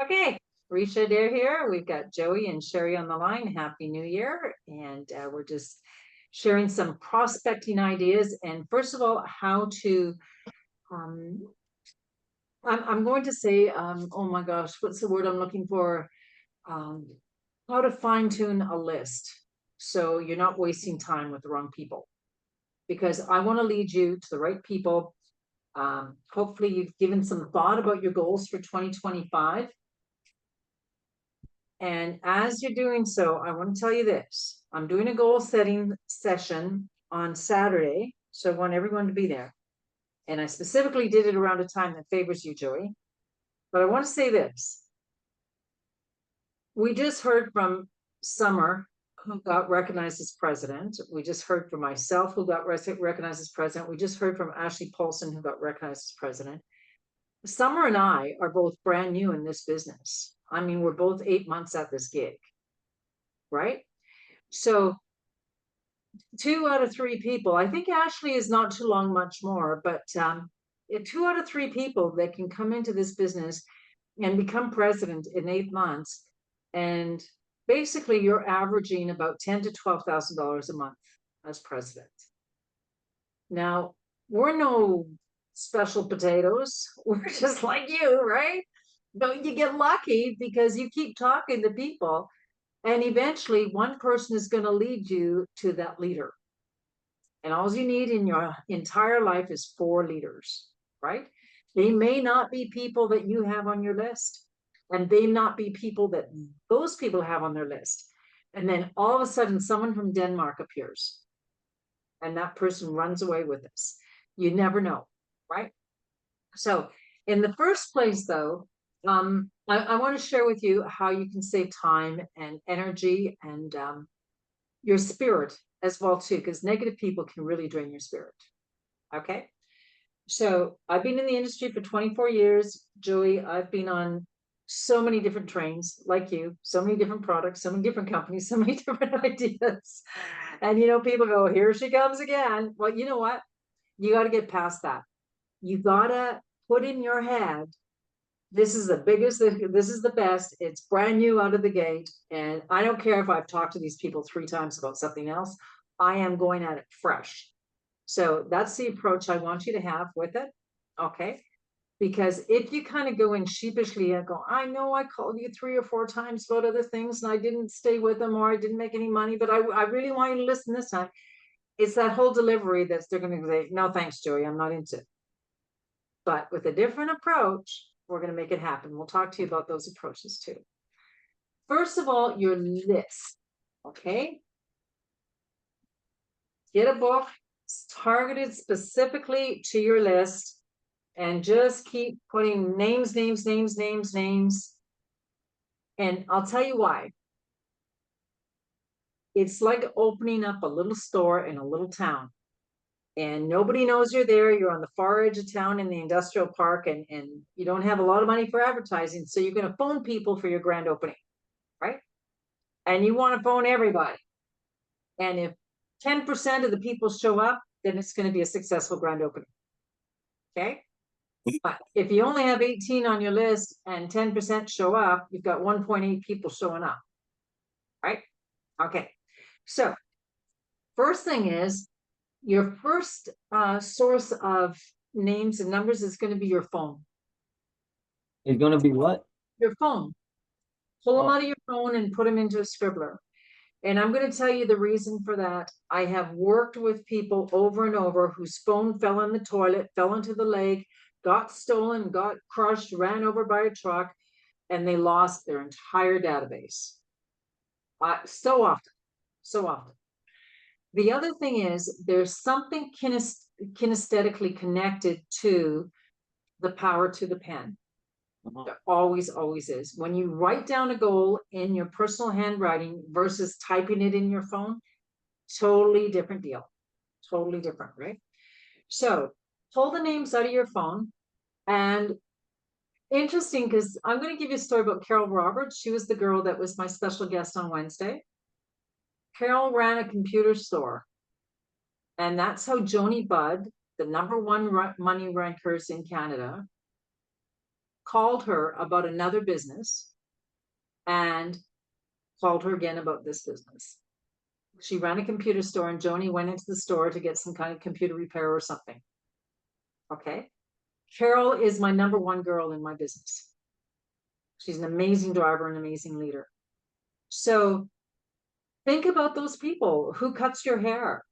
Okay, Ricia Adair here. We've got Joey and Sherry on the line. Happy New Year. And we're just sharing some prospecting ideas. And first of all, how to, um, I'm going to say, oh my gosh, what's the word I'm looking for? Um, how to fine tune a list so you're not wasting time with the wrong people. Because I want to lead you to the right people. Hopefully, you've given some thought about your goals for 2025. And as you're doing so, I want to tell you this. I'm doing a goal setting session on Saturday. So I want everyone to be there. And I specifically did it around a time that favors you, Joey. But I want to say this. We just heard from Summer, who got recognized as president. We just heard from myself, who got recognized as president. We just heard from Ashley Paulson, who got recognized as president. Summer and I are both brand new in this business. I mean, we're both 8 months at this gig, right? So 2 out of 3 people, I think Ashley is not too long, much more, but 2 out of 3 people that can come into this business and become president in 8 months. And basically you're averaging about $10,000 to $12,000 a month as president. Now, we're no special potatoes. We're just like you, right? But you get lucky because you keep talking to people, and eventually one person is going to lead you to that leader. And all you need in your entire life is 4 leaders, right? They may not be people that you have on your list, and they not be people that those people have on their list. And then all of a sudden, someone from Denmark appears, and that person runs away with us. You never know, right? So, in the first place, though, I want to share with you how you can save time and energy and your spirit as well too, because negative people can really drain your spirit. Okay, so I've been in the industry for 24 years, Joey. I've been on so many different trains, like you, so many different products, so many different companies, so many different ideas. And people go, here she comes again. Well, you know what? You got to get past that. You got to put in your head, this is the biggest, this is the best. It's brand new out of the gate. And I don't care if I've talked to these people 3 times about something else. I am going at it fresh. So that's the approach I want you to have with it. Okay. Because if you kind of go in sheepishly and go, I know I called you 3 or 4 times about other things and I didn't stay with them or I didn't make any money, but I really want you to listen this time. It's that whole delivery that's they're going to say, no, thanks, Joey, I'm not into it. But with a different approach, we're going to make it happen. We'll talk to you about those approaches too. First of all, your list. Okay. Get a book targeted specifically to your list and just keep putting names. And I'll tell you why. It's like opening up a little store in a little town. And nobody knows you're there. You're on the far edge of town in the industrial park, and you don't have a lot of money for advertising. So you're going to phone people for your grand opening, right? And you want to phone everybody. And if 10% of the people show up, then it's going to be a successful grand opening. Okay. But if you only have 18 on your list and 10% show up, you've got 1.8 people showing up, right? Okay. So first thing is, your first source of names and numbers is going to be your phone. It's gonna be what? Your phone. Pull them out of your phone and put them into a scribbler. And I'm going to tell you the reason for that. I have worked with people over and over whose phone fell in the toilet, fell into the lake, got stolen, got crushed, ran over by a truck, and they lost their entire database. So often, so often. The other thing is there's something kinesthetically connected to the power to the pen. There always is. When you write down a goal in your personal handwriting versus typing it in your phone, totally different deal. Totally different, right? So pull the names out of your phone. And interesting, because I'm going to give you a story about Carol Roberts. She was the girl that was my special guest on Wednesday. Carol ran a computer store. And that's how Joni Budd, the #1 money rankers in Canada, called her about another business and called her again about this business. She ran a computer store and Joni went into the store to get some kind of computer repair or something. Okay. Carol is my number one girl in my business. She's an amazing driver, an amazing leader. So think about those people. Who cuts your hair,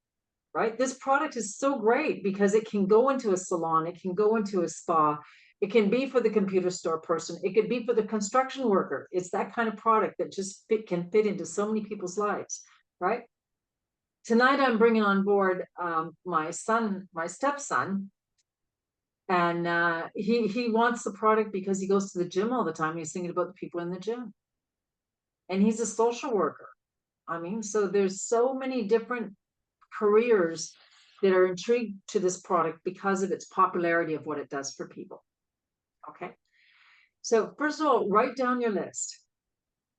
right? This product is so great because it can go into a salon, it can go into a spa, it can be for the computer store person, it could be for the construction worker. It's that kind of product that just can fit into so many people's lives, right? Tonight I'm bringing on board my stepson, and he wants the product because he goes to the gym all the time. He's thinking about the people in the gym, and he's a social worker. I mean, so there's so many different careers that are intrigued to this product because of its popularity of what it does for people. Okay, so first of all, write down your list.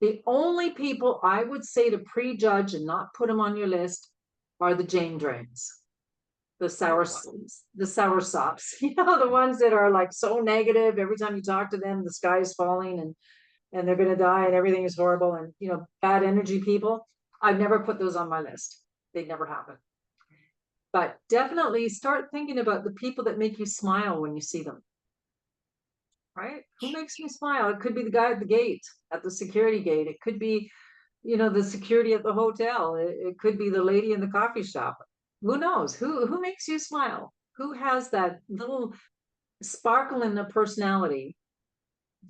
The only people I would say to prejudge and not put them on your list are the Jane Drains, the sour sops, you know, the ones that are like so negative. Every time you talk to them, the sky is falling and they're going to die and everything is horrible, and, you know, bad energy people. I've never put those on my list. They never happen. But definitely start thinking about the people that make you smile when you see them. Right? Who makes me smile? It could be the guy at the gate, at the security gate. It could be, you know, the security at the hotel. It could be the lady in the coffee shop. Who knows? Who makes you smile? Who has that little sparkle in their personality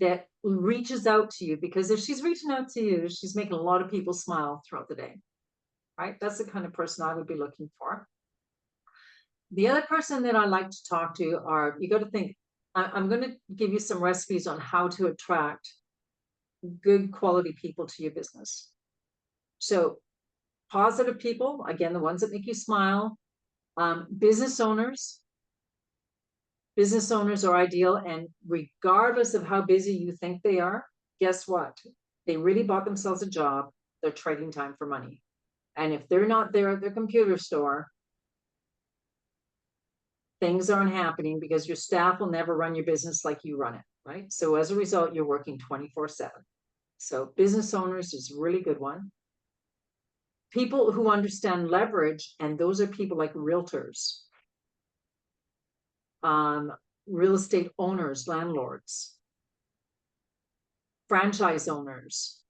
that reaches out to you? Because if she's reaching out to you, she's making a lot of people smile throughout the day. Right? That's the kind of person I would be looking for. The other person that I like to talk to are, you got to think, I'm going to give you some recipes on how to attract good quality people to your business. So positive people, again, the ones that make you smile. Business owners are ideal, and regardless of how busy you think they are, guess what? They really bought themselves a job. They're trading time for money. And if they're not there at their computer store, things aren't happening because your staff will never run your business like you run it, right? So as a result, you're working 24/7. So business owners is a really good one. People who understand leverage, and those are people like realtors, real estate owners, landlords, franchise owners,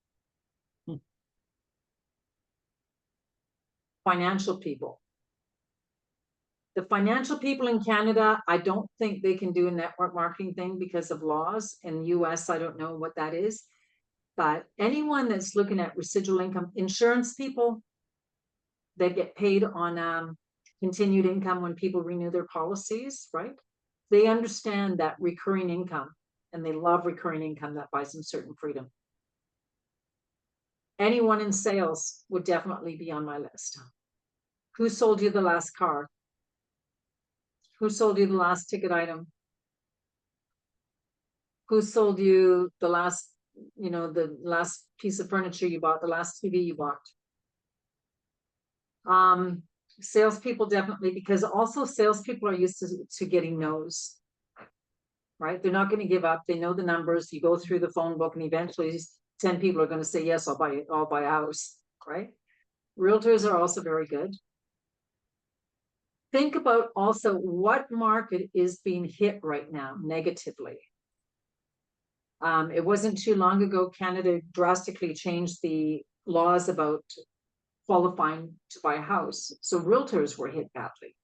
financial people. The financial people in Canada, I don't think they can do a network marketing thing because of laws. In the US, I don't know what that is. But anyone that's looking at residual income, insurance people that get paid on continued income when people renew their policies, right? They understand that recurring income, and they love recurring income that buys them certain freedom. Anyone in sales would definitely be on my list. Who sold you the last car? Who sold you the last ticket item? Who sold you the last, you know, the last piece of furniture you bought, the last TV you bought? Salespeople definitely, because also salespeople are used to getting no's, right? They're not going to give up. They know the numbers. You go through the phone book and eventually 10 people are going to say, yes, I'll buy a house, right? Realtors are also very good. Think about also what market is being hit right now negatively. It wasn't too long ago, Canada drastically changed the laws about qualifying to buy a house. So realtors were hit badly.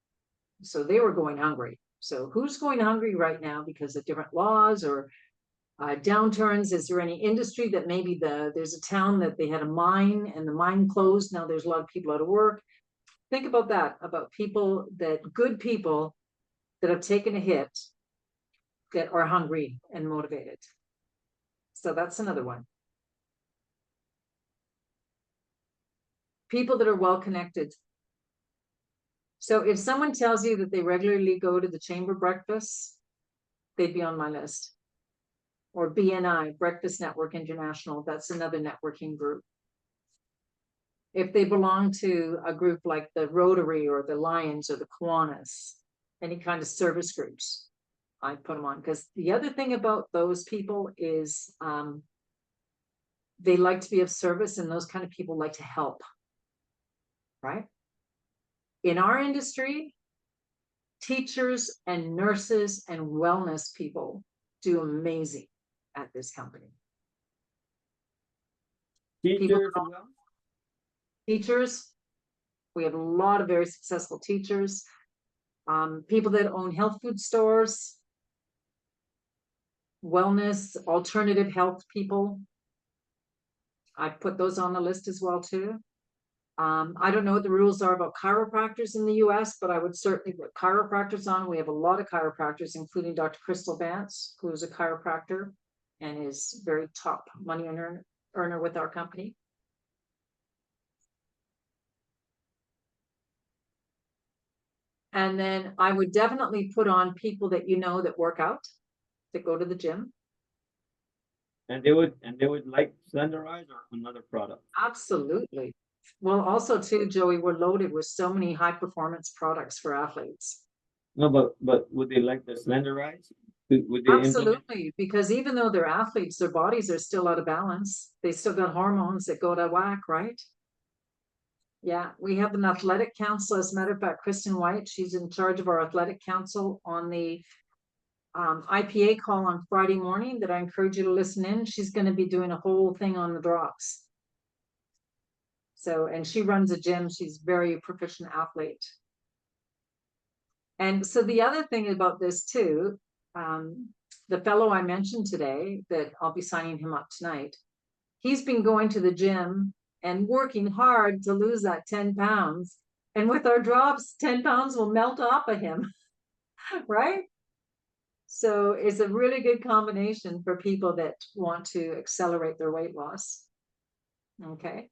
So they were going hungry. So who's going hungry right now because of different laws or downturns? Is there any industry that maybe there's a town that they had a mine and the mine closed? Now there's a lot of people out of work. Think about that, about people good people that have taken a hit that are hungry and motivated. So that's another one. People that are well connected. So if someone tells you that they regularly go to the chamber breakfasts, they'd be on my list. Or BNI, Breakfast Network International, that's another networking group. If they belong to a group like the Rotary or the Lions or the Kiwanis, any kind of service groups, I put them on, because the other thing about those people is they like to be of service, and those kind of people like to help, right? In our industry, teachers and nurses and wellness people do amazing at this company. Teachers, Teachers, we have a lot of very successful teachers, people that own health food stores, wellness, alternative health people. I put those on the list as well too. I don't know what the rules are about chiropractors in the US, but I would certainly put chiropractors on. We have a lot of chiropractors, including Dr. Crystal Vance, who is a chiropractor and is very top money earner with our company. And then I would definitely put on people that you know that work out, that go to the gym. and they would like Slenderize or another product. Absolutely. Well, also too, Joey, we're loaded with so many high performance products for athletes. No, but would they like the Slenderize? Would they implement? Absolutely, because even though they're athletes, their bodies are still out of balance. They still got hormones that go out of whack, right? Yeah, we have an athletic council. As a matter of fact, Kristen White, she's in charge of our athletic council on the IPA call on Friday morning that I encourage you to listen in. She's going to be doing a whole thing on the drops. So, and she runs a gym. She's very proficient athlete. And so the other thing about this too, the fellow I mentioned today that I'll be signing him up tonight, he's been going to the gym and working hard to lose that 10 pounds. And with our drops, 10 pounds will melt off of him, right? So it's a really good combination for people that want to accelerate their weight loss. Okay.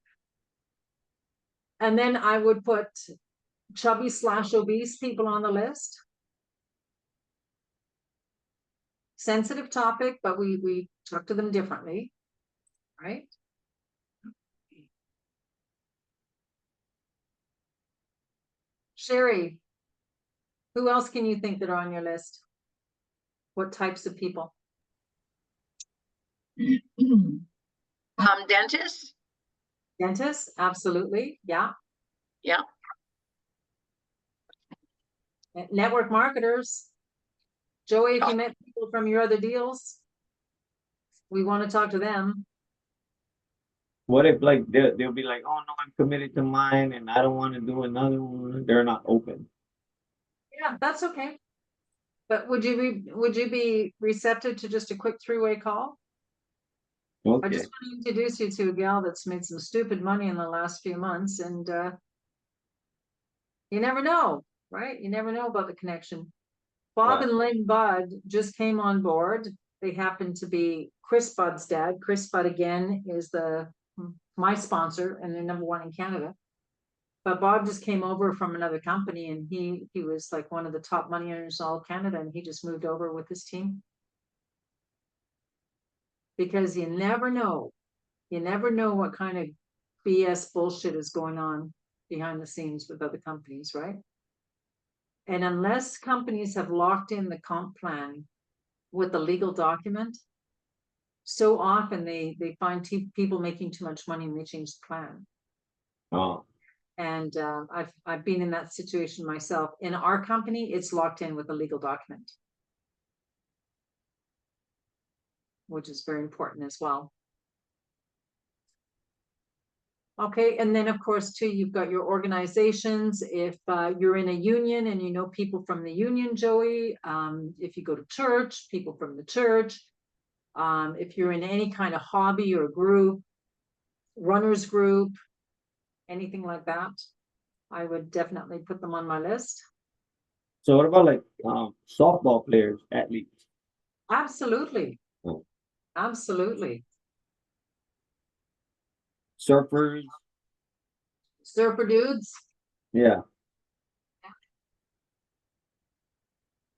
And then I would put chubby / obese people on the list. Sensitive topic, but we talk to them differently, right? Sherry, who else can you think that are on your list? What types of people? Dentists. Dentists, absolutely, yeah. Yeah. Network marketers. Joey, if you met people from your other deals, we want to talk to them. What if like they'll be like, oh no, I'm committed to mine and I don't want to do another one. They're not open. Yeah, that's okay. But would you be receptive to just a quick three-way call? I Okay. just want to introduce you to a gal that's made some stupid money in the last few months, and you never know, right? You never know about the connection. Bob Right. and Lynn Budd just came on board. They happen to be Chris Budd's dad. Chris Budd, again, is my sponsor, and they're #1 in Canada. But Bob just came over from another company, and he was like one of the top money earners in all of Canada, and he just moved over with his team. Because you never know. You never know what kind of BS bullshit is going on behind the scenes with other companies, right? And unless companies have locked in the comp plan with a legal document, so often they find people making too much money and they change the plan. Oh, And I've been in that situation myself. In our company, it's locked in with a legal document, which is very important as well. Okay, and then of course too, you've got your organizations. If you're in a union and you know people from the union, Joey, if you go to church, people from the church, if you're in any kind of hobby or group, runners group, anything like that, I would definitely put them on my list. so what about like softball players, athletes? Absolutely. Oh. Absolutely. Surfers? Surfer dudes. Yeah.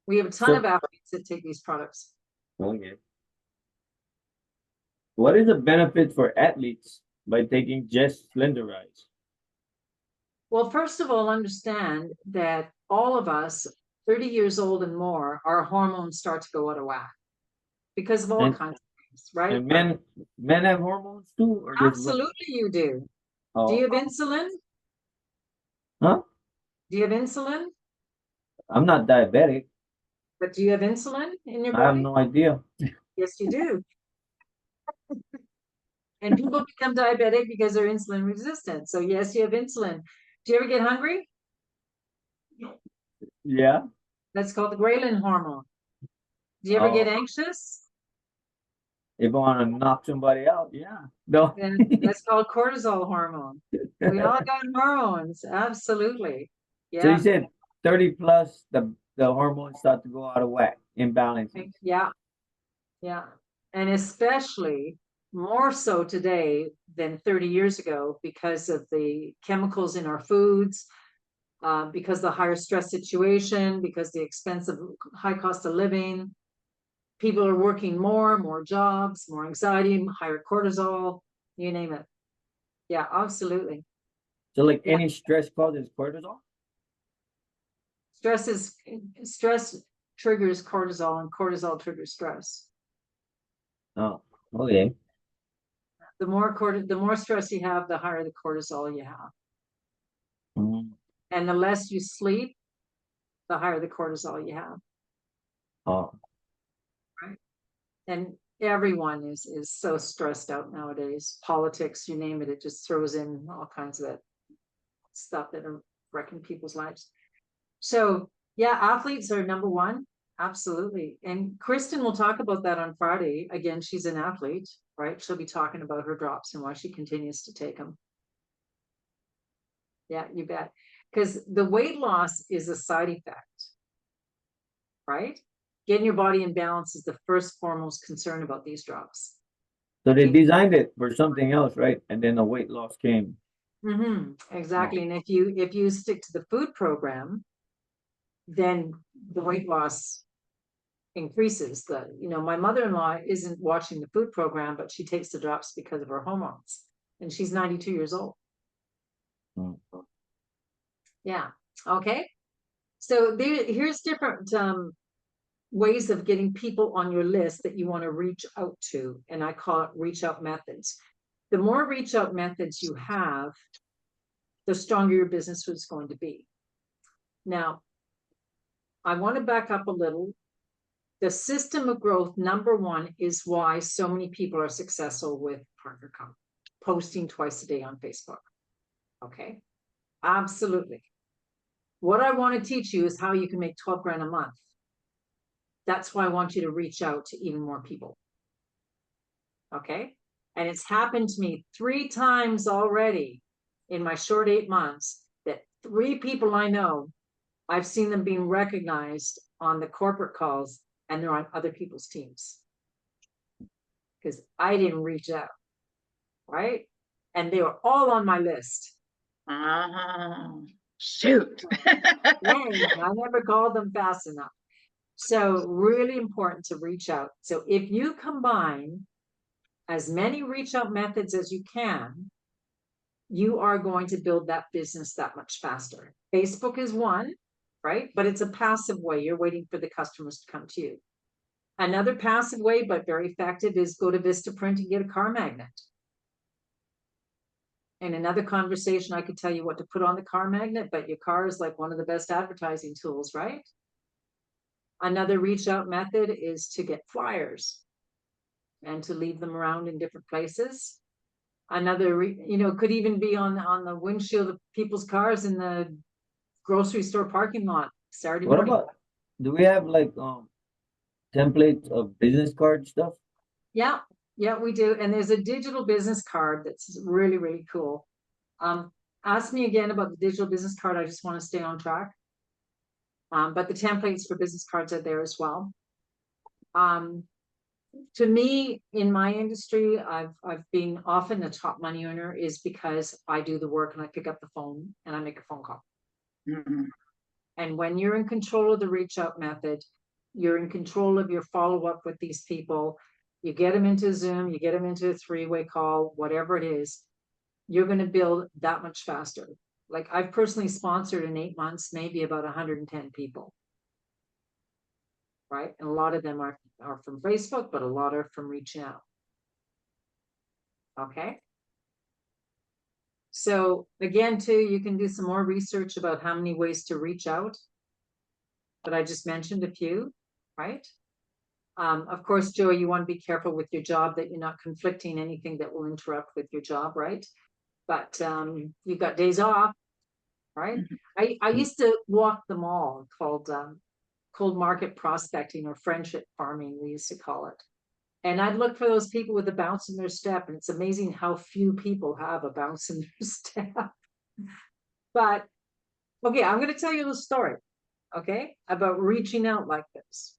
We have a ton of athletes that take these products. Okay. What is the benefit for athletes by taking just Slenderize? Well, first of all, understand that all of us 30 years old and more, our hormones start to go out of whack because of all And kinds of things, right? and men have hormones too, or just women? Absolutely, you do. Do you Oh, have insulin? huh? Do you have insulin? I'm not diabetic. But do you have insulin in your I have body? no idea. Yes, you do. And people become diabetic because they're insulin resistant. So yes, you have insulin. Do you ever get hungry? Yeah. That's called the ghrelin hormone. Do you ever get Oh, anxious? if I want to knock somebody out, yeah. No. Then that's called cortisol hormone. We all got hormones. Absolutely. So you Yeah. said 30 plus, the hormones start to go out of whack, imbalances. Yeah. Yeah. And especially more so today than 30 years ago because of the chemicals in our foods, because the higher stress situation, because the expensive high cost of living. People are working more jobs, more anxiety, higher cortisol, you name it. Yeah, absolutely. So like Yeah. any stress causes cortisol? Stress is stress triggers cortisol and cortisol triggers stress. Oh, okay. The more stress you have, the higher the cortisol you have. Mm. And the less you sleep, the higher the cortisol you have. Oh, Right. And everyone is so stressed out nowadays. Politics, you name it, it just throws in all kinds of that stuff that are wrecking people's lives. So yeah, athletes are number one. Absolutely. And Kristen will talk about that on Friday. Again, she's an athlete, right? She'll be talking about her drops and why she continues to take them. Yeah, you bet. Because the weight loss is a side effect, right? Getting your body in balance is the first foremost concern about these drops. so they Okay. designed it for something else, right? And then the weight loss came. Exactly. Oh, And if you stick to the food program, then the weight loss increases. My mother-in-law isn't watching the food program, but she takes the drops because of her hormones, and she's 92 years old. mm. Yeah. Okay. So here's different ways of getting people on your list that you want to reach out to, and I call it reach out methods. The more reach out methods you have, the stronger your business is going to be. Now, I want to back up a little. The system of growth, number one, is why so many people are successful with partner comp, posting twice a day on Facebook. Okay, absolutely. What I want to teach you is how you can make 12 grand a month. That's why I want you to reach out to even more people. Okay, and it's happened to me 3 times already in my short 8 months that 3 people I know, I've seen them being recognized on the corporate calls and they're on other people's teams because I didn't reach out, right? And they were all on my list. Shoot. Dang, I never called them fast enough. So really important to reach out. So if you combine as many reach out methods as you can, you are going to build that business that much faster. Facebook is one, right? But it's a passive way. You're waiting for the customers to come to you. Another passive way, but very effective, is go to Vistaprint and get a car magnet. In another conversation, I could tell you what to put on the car magnet, but your car is like one of the best advertising tools, right? Another reach out method is to get flyers and to leave them around in different places. Another, could even be on the windshield of people's cars in the grocery store parking lot Saturday What morning. about, do we have like templates of business card stuff? Yeah, we do. And there's a digital business card that's really, really cool. Ask me again about the digital business card. I just want to stay on track. But the templates for business cards are there as well. To me, in my industry, I've been often a top money earner is because I do the work and I pick up the phone and I make a phone call. Mhm. And when you're in control of the reach out method, you're in control of your follow up with these people. You get them into Zoom, you get them into a 3-way call, whatever it is, you're going to build that much faster. Like I've personally sponsored in 8 months, maybe about 110 people. right? And a lot of them are from Facebook, but a lot are from reaching out. Okay. So again, too, you can do some more research about how many ways to reach out. But I just mentioned a few, right? Of course, Joey, you want to be careful with your job that you're not conflicting anything that will interrupt with your job, right? But you've got days off, right? I used to walk the mall called cold market prospecting or friendship farming, we used to call it. And I'd look for those people with a bounce in their step. And it's amazing how few people have a bounce in their step. But okay, I'm going to tell you the story, okay, about reaching out like this.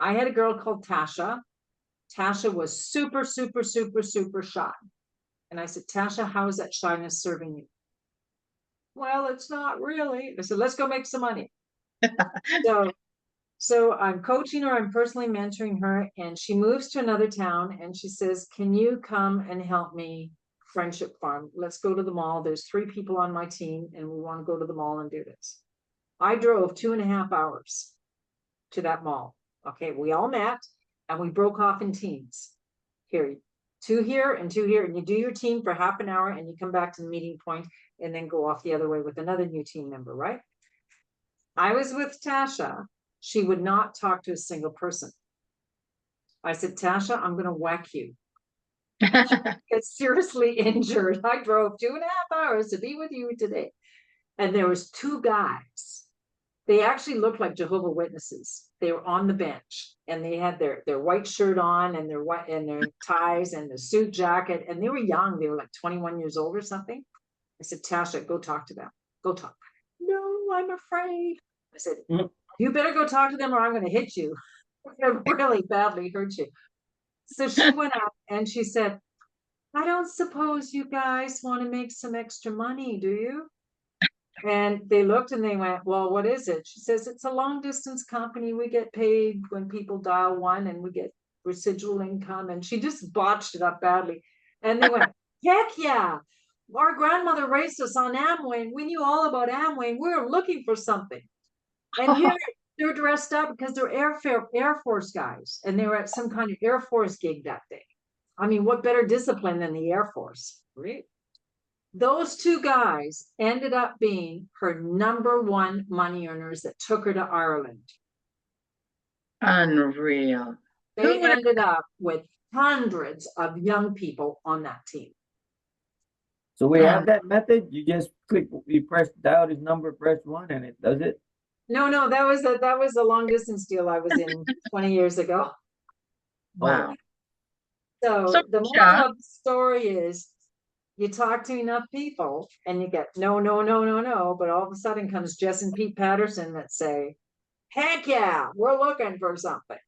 I had a girl called Tasha. Tasha was super, super, super, super shy. And I said, Tasha, how is that shyness serving you? Well, it's not really. I said, let's go make some money. So I'm coaching her, I'm personally mentoring her, and she moves to another town and she says, can you come and help me friendship farm? Let's go to the mall. There's 3 people on my team and we want to go to the mall and do this. I drove 2.5 hours to that mall. Okay, we all met and we broke off in teams. Here, 2 here and 2 here, and you do your team for half an hour and you come back to the meeting point and then go off the other way with another new team member, right? I was with Tasha. She would not talk to a single person. I said, Tasha, I'm going to whack you. Get seriously injured. I drove 2.5 hours to be with you today. And there was 2 guys. They actually looked like Jehovah's Witnesses. They were on the bench and they had their white shirt on and their white and their ties and the suit jacket. And they were young. They were like 21 years old or something. I said, Tasha, go talk to them. Go talk. No, I'm afraid. I said, you better go talk to them or I'm going to hit you. I'm going to really badly hurt you. So she went up and she said, I don't suppose you guys want to make some extra money, do you? And they looked and they went, well, what is it? She says, it's a long distance company. We get paid when people dial 1 and we get residual income. And she just botched it up badly. And they went, heck yeah. Our grandmother raised us on Amway and we knew all about Amway. We were looking for something. And here they're dressed up because they're Air Force guys. And they were at some kind of Air Force gig that day. I mean, what better discipline than the Air Force, right? Those 2 guys ended up being her #1 money earners that took her to Ireland. Unreal. They ended up with hundreds of young people on that team. So we have that method. You just click, you press dial his number, press 1, and it does it. No, that was a long distance deal I was in 20 years ago. Wow. So the moral of the story is you talk to enough people and you get no, but all of a sudden comes Jess and Pete Patterson that say, heck yeah, we're looking for something,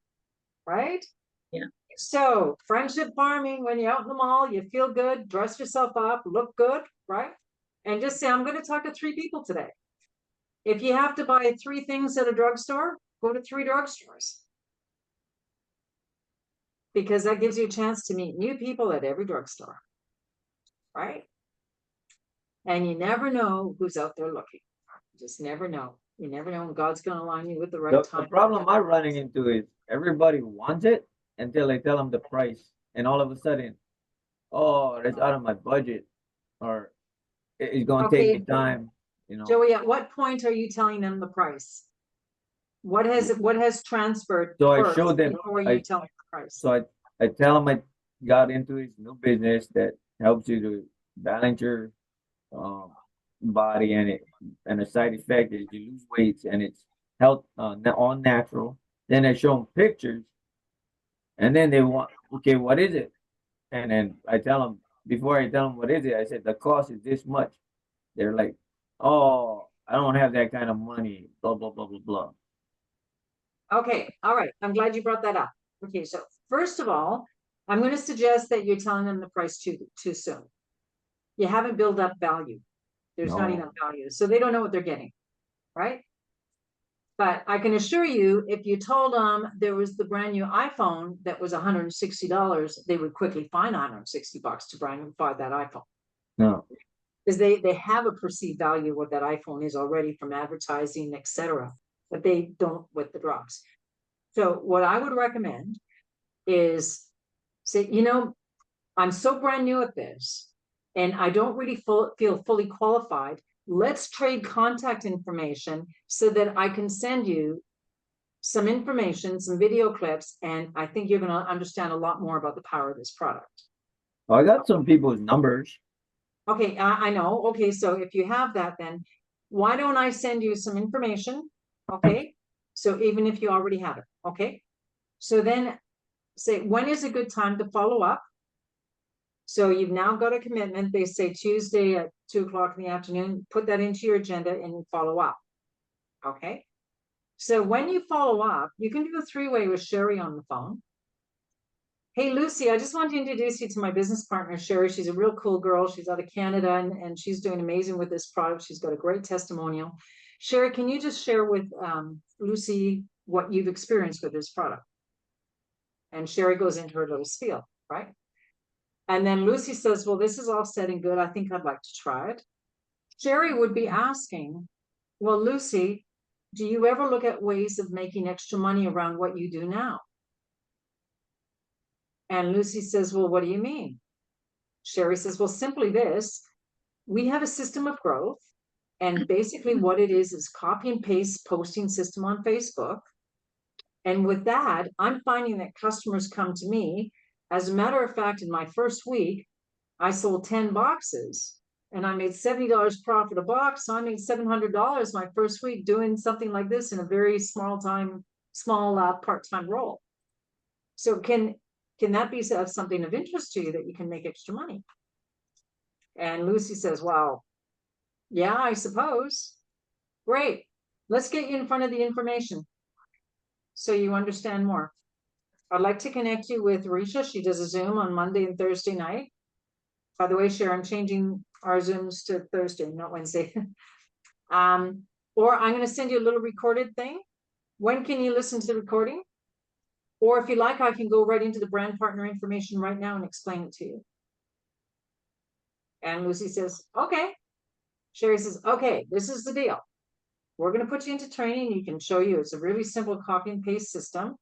right? Yeah. So friendship farming, when you're out in the mall, you feel good, dress yourself up, look good, right? And just say, I'm going to talk to 3 people today. If you have to buy 3 things at a drugstore, go to 3 drugstores. Because that gives you a chance to meet new people at every drugstore, right? And you never know who's out there looking. You just never know. You never know when God's going to line you with the right time. The problem I'm running into is everybody wants it until they tell them the price. And all of a sudden, oh, that's out of my budget. Or it's going to take me time, you know. Joey, at what point are you telling them the price? What has transferred So I first showed them, before you tell them the price? so I tell them I got into this new business that helps you to balance your body, and a side effect is you lose weight and it's health all natural. Then I show them pictures, and then they want, okay, what is it? And then I tell them, before I tell them what is it, I said the cost is this much. They're like, oh, I don't have that kind of money, blah blah blah blah blah. Okay, all right. I'm glad you brought that up. Okay, so first of all, I'm going to suggest that you're telling them the price too soon. You haven't built up value. There's not enough value, so they don't know what they're getting, right? But I can assure you, if you told them there was the brand new iPhone that was $160, they would quickly find $160 to buy that iPhone. No. Because they have a perceived value of what that iPhone is already from advertising, etc. but they don't with the drops. So what I would recommend is say, you know, I'm so brand new at this and I don't really feel fully qualified. Let's trade contact information so that I can send you some information, some video clips, and I think you're going to understand a lot more about the power of this product. Well, I got some people's numbers. Okay, I know. Okay, so if you have that, then why don't I send you some information? Okay, so even if you already have it, okay. So then say, when is a good time to follow up? So you've now got a commitment. They say Tuesday at 2 o'clock in the afternoon, put that into your agenda and follow up. Okay. So when you follow up, you can do a three-way with Sherry on the phone. Hey, Lucy, I just want to introduce you to my business partner, Sherry. She's a real cool girl. She's out of Canada and she's doing amazing with this product. She's got a great testimonial. Sherry, can you just share with Lucy what you've experienced with this product? And Sherry goes into her little spiel, right? And then Lucy says, well, this is all said and good. I think I'd like to try it. Sherry would be asking, well, Lucy, do you ever look at ways of making extra money around what you do now? And Lucy says, well, what do you mean? Sherry says, well, simply this. We have a system of growth. And basically what it is copy and paste posting system on Facebook. And with that, I'm finding that customers come to me. As a matter of fact, in my first week, I sold 10 boxes and I made $70 profit a box. So I made $700 my first week doing something like this in a very small part-time role. So can that be something of interest to you that you can make extra money? And Lucy says, well, yeah, I suppose. Great. Let's get you in front of the information so you understand more. I'd like to connect you with Ricia. She does a Zoom on Monday and Thursday night. By the way, Sharon, I'm changing our Zooms to Thursday, not Wednesday. Or I'm going to send you a little recorded thing. When can you listen to the recording? Or if you like, I can go right into the brand partner information right now and explain it to you. And Lucy says, okay. Sherry says, okay, this is the deal. We're going to put you into training. You can show you. It's a really simple copy and paste system.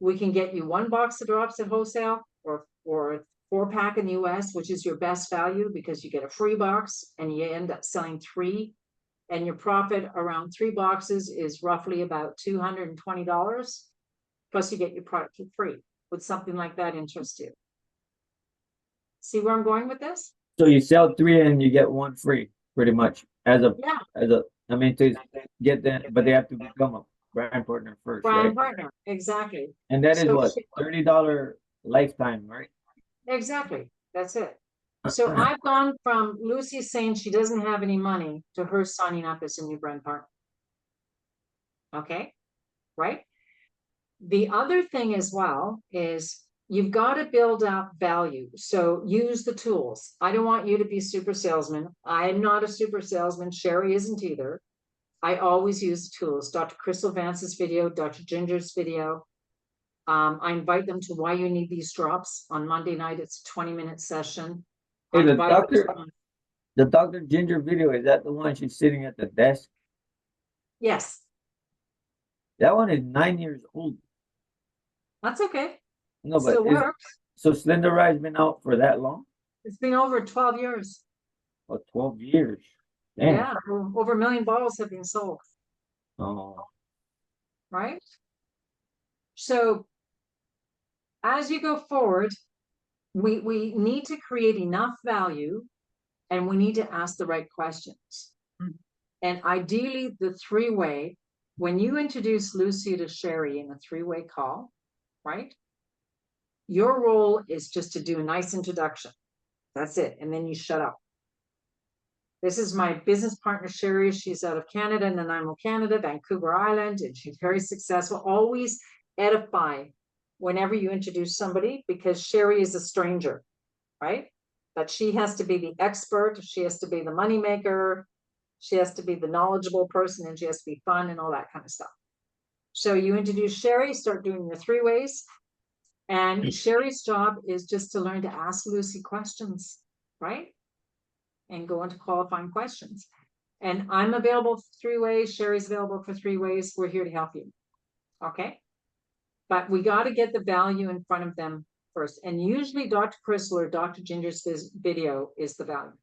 We can get you 1 box of drops at wholesale or 4-pack in the US, which is your best value because you get a free box and you end up selling 3. And your profit around 3 boxes is roughly about $220. Plus you get your product for free. Would something like that interest you? See where I'm going with this? So you sell 3 and you get 1 free, pretty much. I mean, to get that, but they have to become a brand partner first, Brand right? partner, exactly. And that is So what, $30 lifetime, right? Exactly. That's it. So I've gone from Lucy saying she doesn't have any money to her signing up as a new brand partner. Okay, right? The other thing as well is you've got to build up value. So use the tools. I don't want you to be super salesman. I am not a super salesman. Sherry isn't either. I always use the tools. Dr. Crystal Vance's video, Dr. Ginger's video. I invite them to why you need these drops on Monday night. It's a 20-minute session. Hey, the Dr. Ginger video, is that the one she's sitting at the desk? Yes. That one is 9 years old. That's okay. No, but Still works. So Slender Ride's been out for that long? It's been over 12 years. Oh, 12 years. Damn. Yeah, over 1 million bottles have been sold. Oh. Right? So as you go forward, we need to create enough value and we need to ask the right questions. And ideally, the 3-way, when you introduce Lucy to Sherry in a 3-way call, right? Your role is just to do a nice introduction. That's it. And then you shut up. This is my business partner, Sherry. She's out of Canada, Nanaimo, Canada, Vancouver Island, and she's very successful. Always edify whenever you introduce somebody because Sherry is a stranger, right? But she has to be the expert. She has to be the moneymaker. She has to be the knowledgeable person and she has to be fun and all that kind of stuff. So you introduce Sherry, start doing your 3-ways. And Sherry's job is just to learn to ask Lucy questions, right? And go into qualifying questions. And I'm available for 3 ways. Sherry's available for 3 ways. We're here to help you. Okay? But we got to get the value in front of them first. And usually Dr. Crystal or Dr. Ginger's video is the value.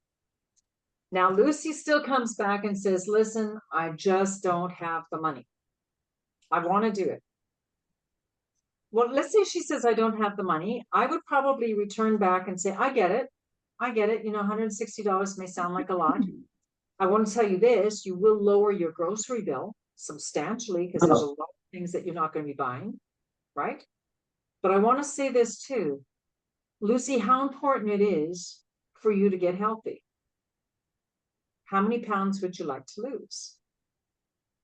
Now, Lucy still comes back and says, listen, I just don't have the money. I want to do it. Well, let's say she says, I don't have the money. I would probably return back and say, I get it. I get it. You know, $160 may sound like a lot. I want to tell you this, you will lower your grocery bill substantially because there's a lot of things that you're not going to be buying, right? But I want to say this too, Lucy, how important it is for you to get healthy. How many pounds would you like to lose?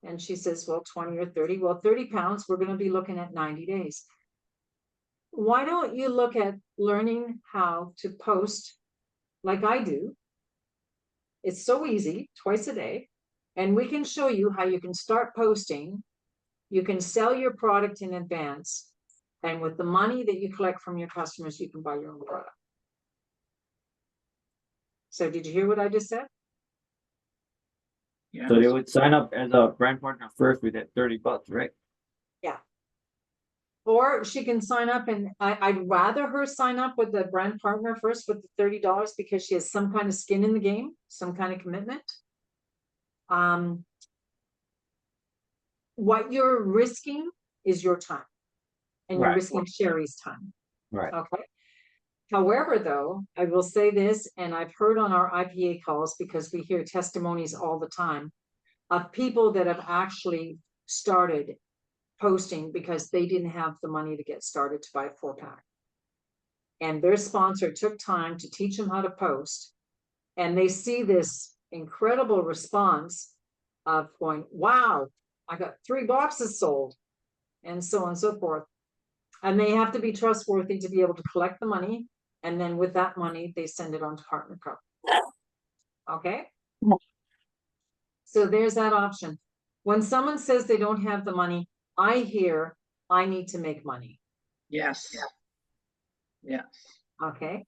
And she says, well, 20 or 30. Well, 30 pounds, we're going to be looking at 90 days. Why don't you look at learning how to post like I do? It's so easy, twice a day. And we can show you how you can start posting. You can sell your product in advance. And with the money that you collect from your customers, you can buy your own product. So did you hear what I just said? Yeah. So they would sign up as a brand partner first with that $30, right? Yeah. Or she can sign up, and I'd rather her sign up with the brand partner first with the $30 because she has some kind of skin in the game, some kind of commitment. What you're risking is your time, and you're Right. risking Sherry's time. Right. Okay. However, though, I will say this, and I've heard on our IPA calls, because we hear testimonies all the time of people that have actually started posting because they didn't have the money to get started to buy a 4-pack. And their sponsor took time to teach them how to post. And they see this incredible response of going, wow, I got 3 boxes sold, and so on and so forth. And they have to be trustworthy to be able to collect the money. And then with that money, they send it on to Partner Co. Okay? So there's that option. When someone says they don't have the money, I hear, I need to make money. Yes. Yes. Okay?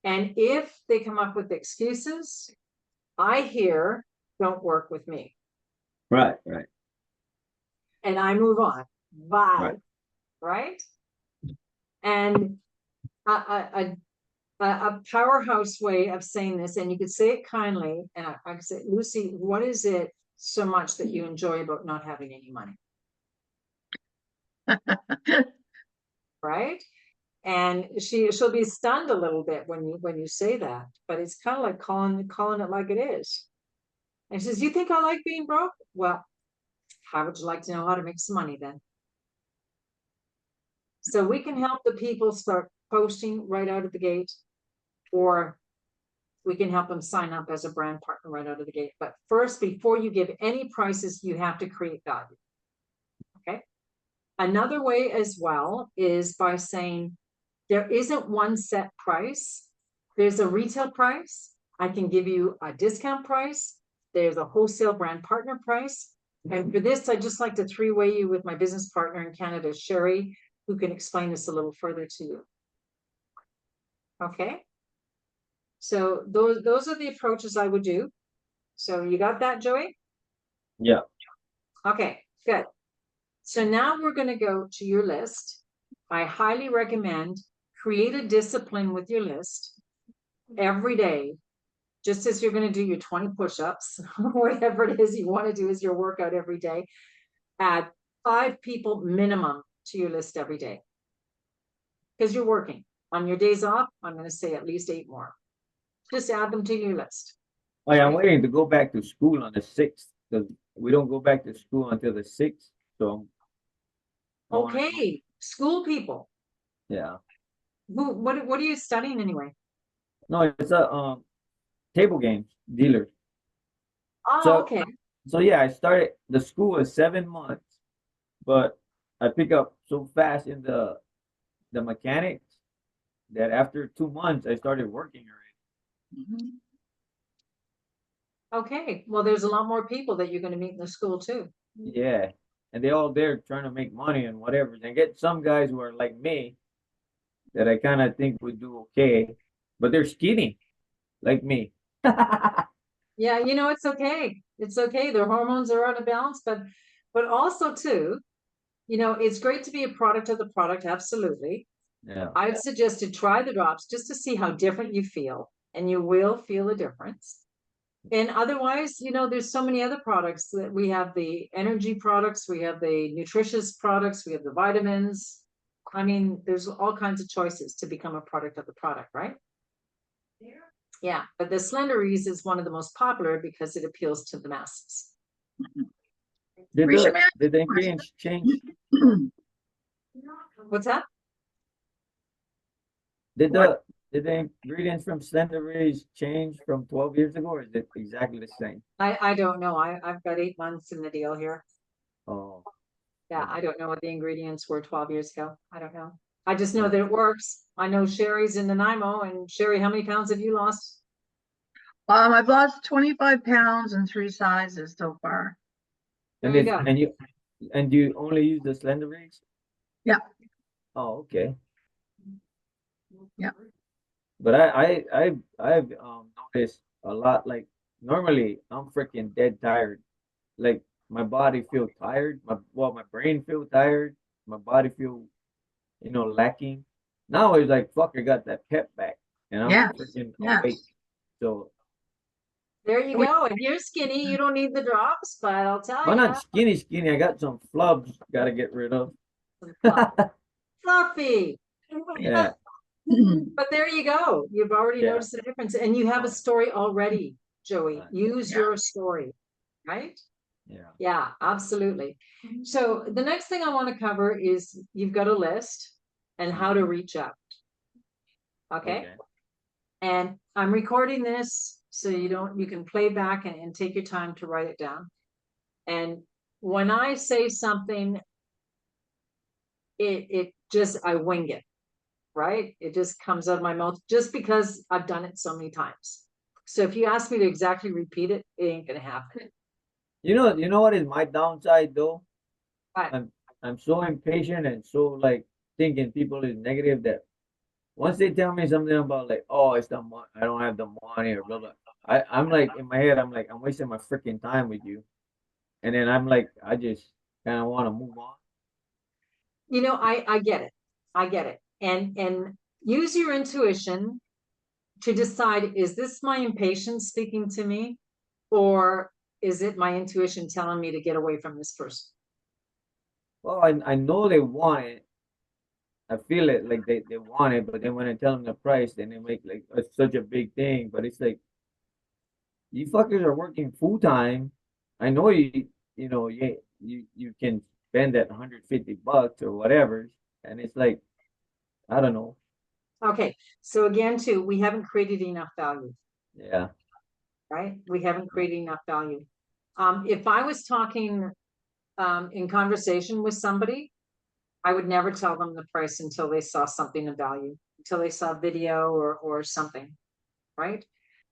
And if they come up with excuses, I hear, don't work with me. Right. Right. And I move on. Bye. Right? And a powerhouse way of saying this, and you could say it kindly, and I could say, Lucy, what is it so much that you enjoy about not having any money? Right? And she'll be stunned a little bit when you say that, but it's kind of like calling it like it is. And she says, you think I like being broke? Well, how would you like to know how to make some money then? So we can help the people start posting right out of the gate, or we can help them sign up as a brand partner right out of the gate. But first, before you give any prices, you have to create value. Okay. Another way as well is by saying there isn't one set price. There's a retail price. I can give you a discount price. There's a wholesale brand partner price. And for this, I just like to 3-way you with my business partner in Canada, Sherry, who can explain this a little further to you. Okay. So those are the approaches I would do. So you got that, Joey? Yeah. Okay, good. So now we're going to go to your list. I highly recommend create a discipline with your list every day, just as you're going to do your 20 push-ups, whatever it is you want to do as your workout every day. Add 5 people minimum to your list every day because you're working. On your days off, I'm going to say at least 8 more. Just add them to your list. Oh, yeah, I'm waiting to go back to school on the 6th because we don't go back to school until the 6th. So. Okay, school people. Yeah. What are you studying anyway? No, it's a table games dealer. Oh, So, okay. So yeah, I started the school is 7 months, but I pick up so fast in the mechanics that after 2 months I started working already. Mhm. Okay, well, there's a lot more people that you're going to meet in the school too. Yeah, and they all there trying to make money and whatever. And get some guys who are like me that I kind of think would do okay, but they're skinny like me. Yeah, you know, it's okay. It's okay. Their hormones are out of balance, but also too, you know, it's great to be a product of the product. Absolutely. Yeah. I'd suggest to try the drops just to see how different you feel, and you will feel a difference. And otherwise, you know, there's so many other products that we have, the energy products, we have the nutritious products, we have the vitamins. I mean, there's all kinds of choices to become a product of the product, right? Yeah, but the Slenderies is one of the most popular because it appeals to the masses. Did Ricia, the ingredients change? What's that? Did the ingredients from Slenderies change from 12 years ago, or is it exactly the same? I don't know. I've got 8 months in the deal here. Oh, Yeah, okay. I don't know what the ingredients were 12 years ago. I don't know. I just know that it works. I know Sherry's in Nanaimo, and Sherry, how many pounds have you lost? I've lost 25 pounds in 3 sizes so far. And There you it's go. and you only use the Slenderies? Yeah. Oh, okay. Yeah. But I've noticed a lot, like normally I'm freaking dead tired. Like my body feel tired, my brain feel tired, my body feel, lacking. Now it's like fuck, I got that pep back and I'm Yes. freaking Yes. awake. So There you go. If you're skinny, you don't need the drops, but I'll tell I'm you, not skinny. I got some flubs gotta get rid of. fluffy. Yeah, But there you go. You've already yeah. noticed the difference, and you have a story already, Joey. Right. Use Yeah. your story, right? Yeah. Yeah, absolutely. So the next thing I want to cover is you've got a list and how to reach out. Okay. Okay. And I'm recording this so you can play back and take your time to write it down. And when I say something, I wing it, right? It just comes out of my mouth just because I've done it so many times. So if you ask me to exactly repeat it, it ain't gonna happen. You know what is my downside though? But I'm so impatient and so like thinking people is negative that once they tell me something about like, oh, it's the money, I don't have the money or blah blah. I'm like in my head, I'm like, I'm wasting my freaking time with you, and then I'm like, I just kind of want to move on. I get it. I get it. And use your intuition to decide, is this my impatience speaking to me? Or is it my intuition telling me to get away from this person? Well, I know they want it. I feel it like they want it, but then when I tell them the price, then they make like such a big thing. But it's like you fuckers are working full time. I know you can spend that $150 or whatever, and it's like I don't know. Okay. So again, too, we haven't created enough value, Yeah. right? We haven't created enough value. If I was talking in conversation with somebody, I would never tell them the price until they saw something of value, until they saw video or something, right?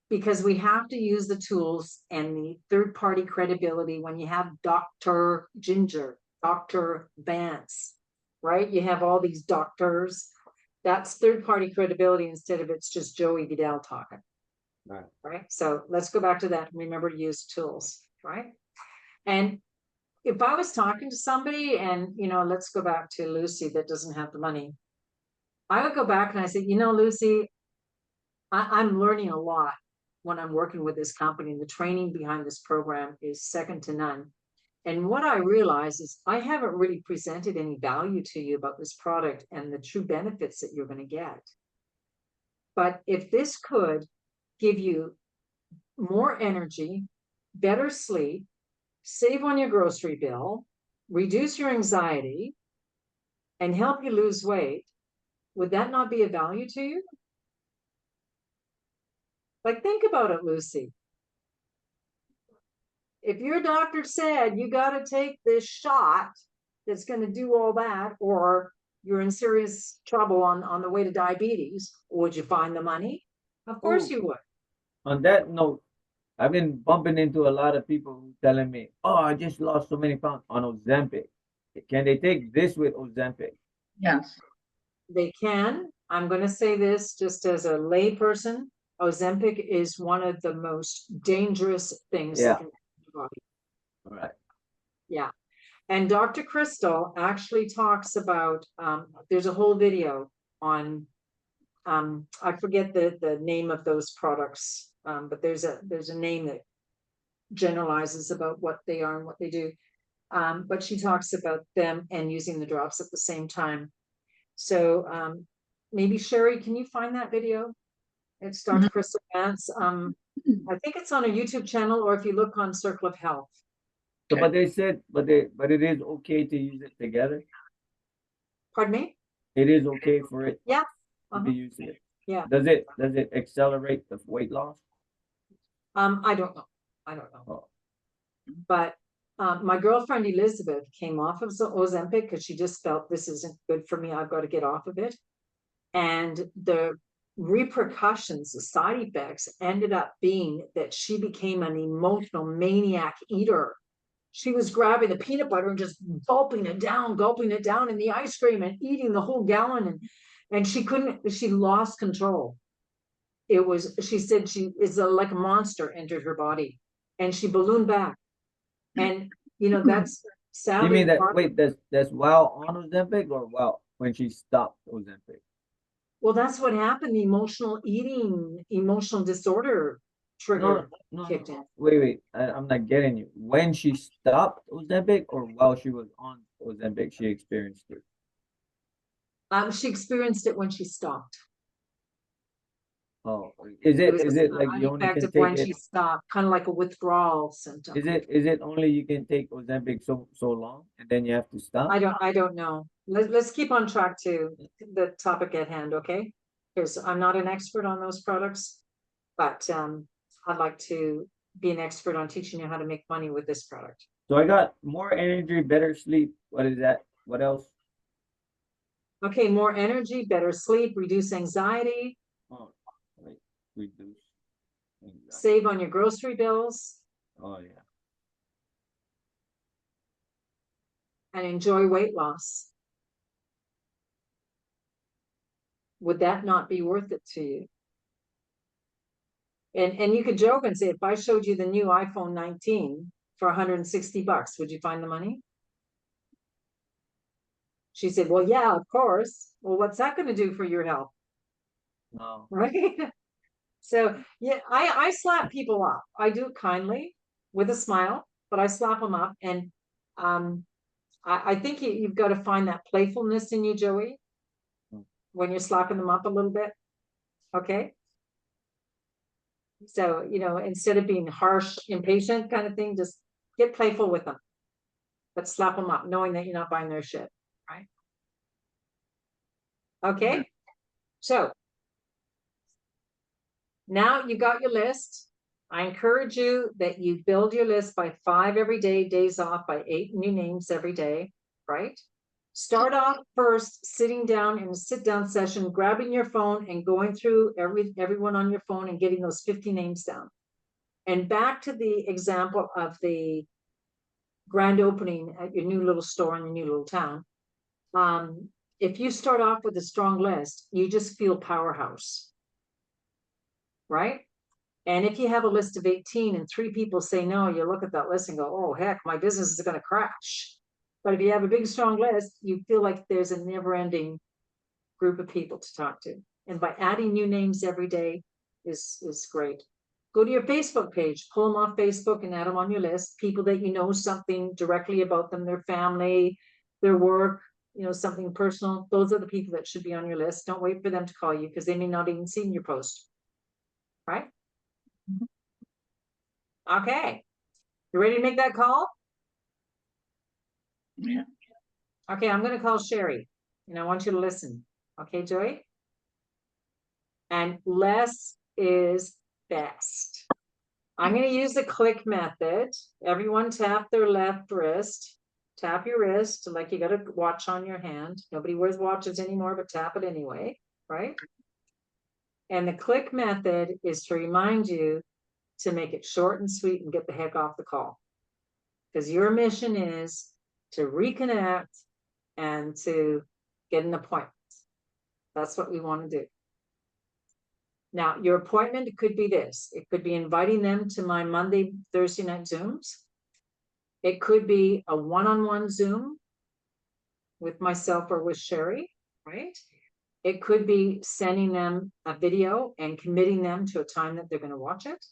Because we have to use the tools and the third party credibility when you have Dr. Ginger, Dr. Vance, right? You have all these doctors. That's third party credibility instead of it's just Joey Goodell talking. Right. So let's go back to that. Remember to use tools, right? And if I was talking to somebody and, let's go back to Lucy that doesn't have the money, I would go back and I say, Lucy, I'm learning a lot when I'm working with this company. The training behind this program is second to none. And what I realize is I haven't really presented any value to you about this product and the true benefits that you're going to get. But if this could give you more energy, better sleep, save on your grocery bill, reduce your anxiety, and help you lose weight, would that not be a value to you? Like, think about it, Lucy. If your doctor said you got to take this shot that's going to do all that, or you're in serious trouble on the way to diabetes, would you find the money? Of course Oh, you would. on that note, I've been bumping into a lot of people who telling me, "Oh, I just lost so many pounds on Ozempic. Can they take this with Ozempic?" Yes. They can. I'm going to say this just as a lay person. Ozempic is one of the most dangerous things Yeah. that can happen to your body. All right. Yeah. And Dr. Crystal actually talks about, there's a whole video on, I forget the name of those products, but there's a name that generalizes about what they are and what they do. But she talks about them and using the drops at the same time. So maybe Sherry, can you find that video? It's Dr. Crystal Vance. I think it's on a YouTube channel, or if you look on Circle of Health. So, but they said, but it is okay to use it together. Pardon me? It is okay for it Yeah. to be used together. Yeah. Does it accelerate the weight loss? I don't know. I don't know. Oh. But my girlfriend Elizabeth came off of Ozempic because she just felt this isn't good for me. I've got to get off of it. And the repercussions, the side effects ended up being that she became an emotional maniac eater. She was grabbing the peanut butter and just gulping it down in the ice cream and eating the whole gallon. And she lost control. She said like a monster entered her body and she ballooned back. And, that's sadly. You mean that, wait, that's while on Ozempic or while when she stopped Ozempic? Well, that's what happened. The emotional eating, emotional disorder trigger kicked in. Wait, I'm not getting you. When she stopped Ozempic or while she was on Ozempic, she experienced it? She experienced it when she stopped. Oh, is it like you only can take when it? she stopped, kind of like a withdrawal symptom. Is it only you can take Ozempic so long and then you have to stop? I don't know. Let's keep on track to the topic at hand, okay? Because I'm not an expert on those products, but I'd like to be an expert on teaching you how to make money with this product. So I got more energy, better sleep. What is that? What else? Okay, more energy, better sleep, reduce anxiety. Oh, wait, reduce anxiety. Save on your grocery bills. Oh yeah. And enjoy weight loss. Would that not be worth it to you? And you could joke and say, if I showed you the new iPhone 19 for $160, would you find the money? She said, well, yeah, of course. Well, what's that going to do for your health? No. Right? So yeah, I slap people up. I do it kindly with a smile, but I slap them up. And I think you've got to find that playfulness in you, Joey, when you're slapping them up a little bit. Okay. So, instead of being harsh, impatient kind of thing, just get playful with them, but slap them up, knowing that you're not buying their shit, right? Okay. So now you got your list. I encourage you that you build your list by 5 every day, days off by 8 new names every day, right? Start off first, sitting down in a sit-down session, grabbing your phone and going through everyone on your phone and getting those 50 names down. And back to the example of the grand opening at your new little store in your new little town. If you start off with a strong list, you just feel powerhouse, right? And if you have a list of 18 and 3 people say no, you look at that list and go, oh, heck, my business is going to crash. But if you have a big, strong list, you feel like there's a never-ending group of people to talk to. And by adding new names every day is great. Go to your Facebook page, pull them off Facebook and add them on your list. People that you know something directly about them, their family, their work, something personal. Those are the people that should be on your list. Don't wait for them to call you because they may not even see your post. Right? Okay. You ready to make that call? Yeah. Okay, I'm going to call Sherry, and I want you to listen. Okay, Joy? And less is best. I'm going to use the click method. Everyone tap their left wrist. Tap your wrist like you got a watch on your hand. Nobody wears watches anymore, but tap it anyway, right? And the click method is to remind you to make it short and sweet and get the heck off the call. Because your mission is to reconnect and to get an appointment. That's what we want to do. Now, your appointment could be this. It could be inviting them to my Monday, Thursday night Zooms. It could be a one-on-one Zoom with myself or with Sherry, right? It could be sending them a video and committing them to a time that they're going to watch it.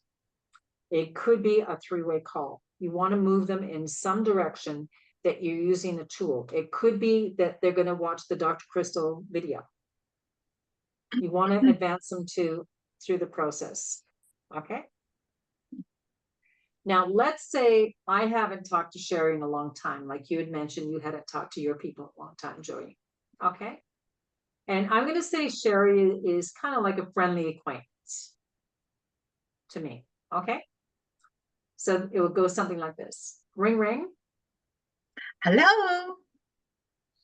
It could be a three-way call. You want to move them in some direction that you're using a tool. It could be that they're going to watch the Dr. Crystal video. You want to advance them through the process. Okay. Now, let's say I haven't talked to Sherry in a long time. Like you had mentioned, you hadn't talked to your people in a long time, Joey. Okay. And I'm going to say Sherry is kind of like a friendly acquaintance to me. Okay. So it will go something like this. Ring, ring. Hello.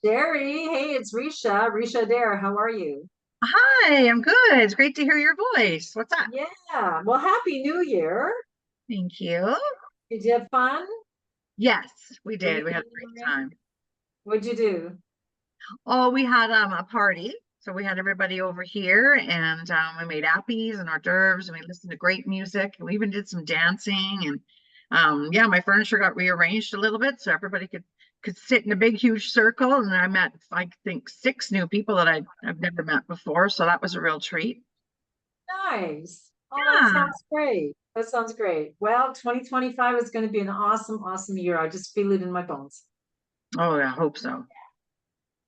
Sherry, hey, it's Ricia. Ricia Adair. How are you? Hi, I'm good. It's great to hear your voice. What's up? Yeah. Well, Happy New Year. Thank you. Did you have fun? Yes, we Were you did. We had a feeling great all right? time. What'd you do? Oh, we had a party. So we had everybody over here and we made appies and hors d'oeuvres and we listened to great music and we even did some dancing and yeah, my furniture got rearranged a little bit so everybody could sit in a big huge circle and I met I think 6 new people that I've never met before, so that was a real treat. Nice. Oh, that Yeah. sounds great. That sounds great. Well, 2025 is going to be an awesome, awesome year. I just feel it in my bones. Oh, I hope so.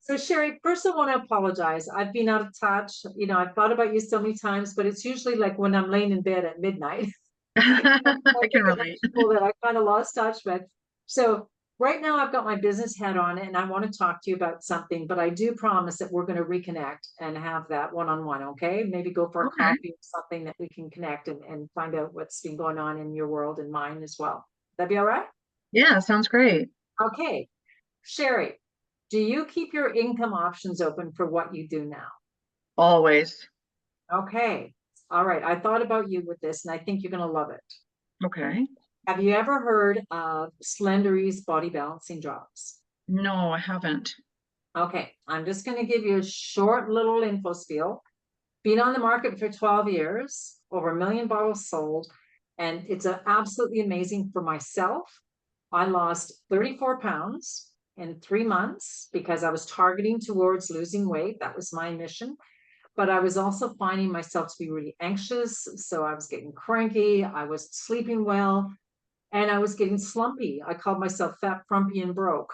So, Sherry, first I want to apologize. I've been out of touch. You know, I've thought about you so many times, but it's usually like when I'm laying in bed at midnight. I I can think of relate. people that I kind of lost touch with. So right now I've got my business hat on and I want to talk to you about something, but I do promise that we're going to reconnect and have that one-on-one, okay? Maybe go for a Okay. coffee or something that we can connect and find out what's been going on in your world and mine as well. That'd be all right? Yeah, sounds great. Okay. Sherry, do you keep your income options open for what you do now? Always. Okay. All right. I thought about you with this and I think you're going to love it. Okay. Have you ever heard of Slendery's body balancing drops? No, I haven't. Okay, I'm just going to give you a short little info spiel. Been on the market for 12 years, over 1 million bottles sold, and it's absolutely amazing for myself. I lost 34 pounds in 3 months because I was targeting towards losing weight. That was my mission. But I was also finding myself to be really anxious. So I was getting cranky. I wasn't sleeping well. And I was getting slumpy. I called myself fat, frumpy, and broke.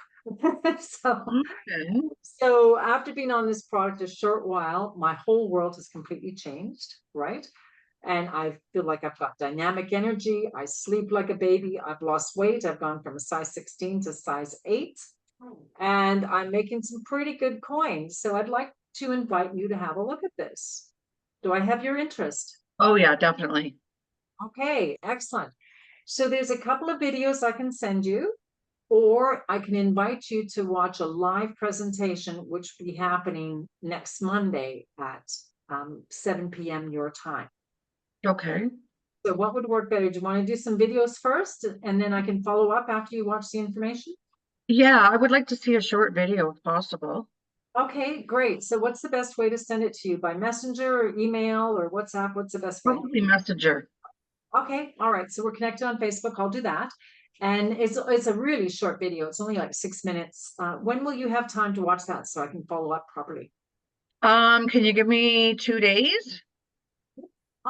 so, Okay. so after being on this product a short while, my whole world has completely changed, right? And I feel like I've got dynamic energy. I sleep like a baby. I've lost weight. I've gone from a size 16 to size 8. And I'm making some pretty good coins. So I'd like to invite you to have a look at this. Do I have your interest? Oh yeah, definitely. Okay, excellent. So there's a couple of videos I can send you, or I can invite you to watch a live presentation, which will be happening next Monday at 7 p.m. your time. Okay. So what would work better? Do you want to do some videos first, and then I can follow up after you watch the information? Yeah, I would like to see a short video if possible. Okay, great. So what's the best way to send it to you? By Messenger or email or WhatsApp? What's the best way? Probably Messenger. Okay, all right. So we're connected on Facebook. I'll do that. And it's a really short video. It's only like 6 minutes. When will you have time to watch that so I can follow up properly? Can you give me 2 days?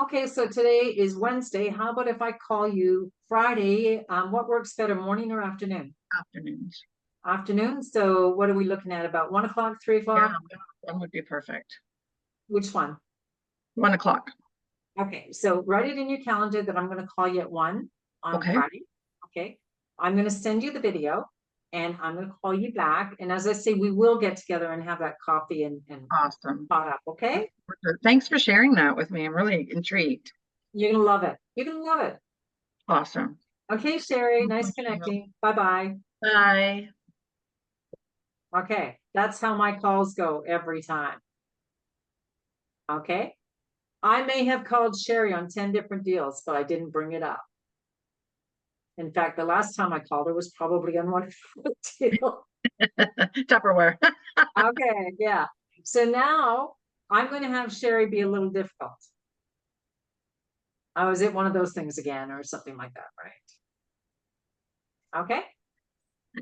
Okay, so today is Wednesday. How about if I call you Friday? What works better, morning or afternoon? Afternoons. Afternoon. So what are we looking at? About 1 o'clock, 3 Yeah, o'clock? that would be perfect. Which one? 1 o'clock. Okay, so write it in your calendar that I'm going to call you at 1 on Okay. Friday. Okay, I'm going to send you the video and I'm going to call you back. And as I say, we will get together and have that coffee and Awesome. caught up. Okay, Thanks for sharing that with me. I'm really intrigued. you're going to love it. You're going to love it. Awesome. Okay, Sherry, nice connecting. Bye-bye. Bye. Okay, that's how my calls go every time. Okay, I may have called Sherry on 10 different deals, but I didn't bring it up. In fact, the last time I called her was probably on one deal. Tupperware. Okay, yeah. So now I'm going to have Sherry be a little difficult. Oh, is it one of those things again or something like that, right? Okay.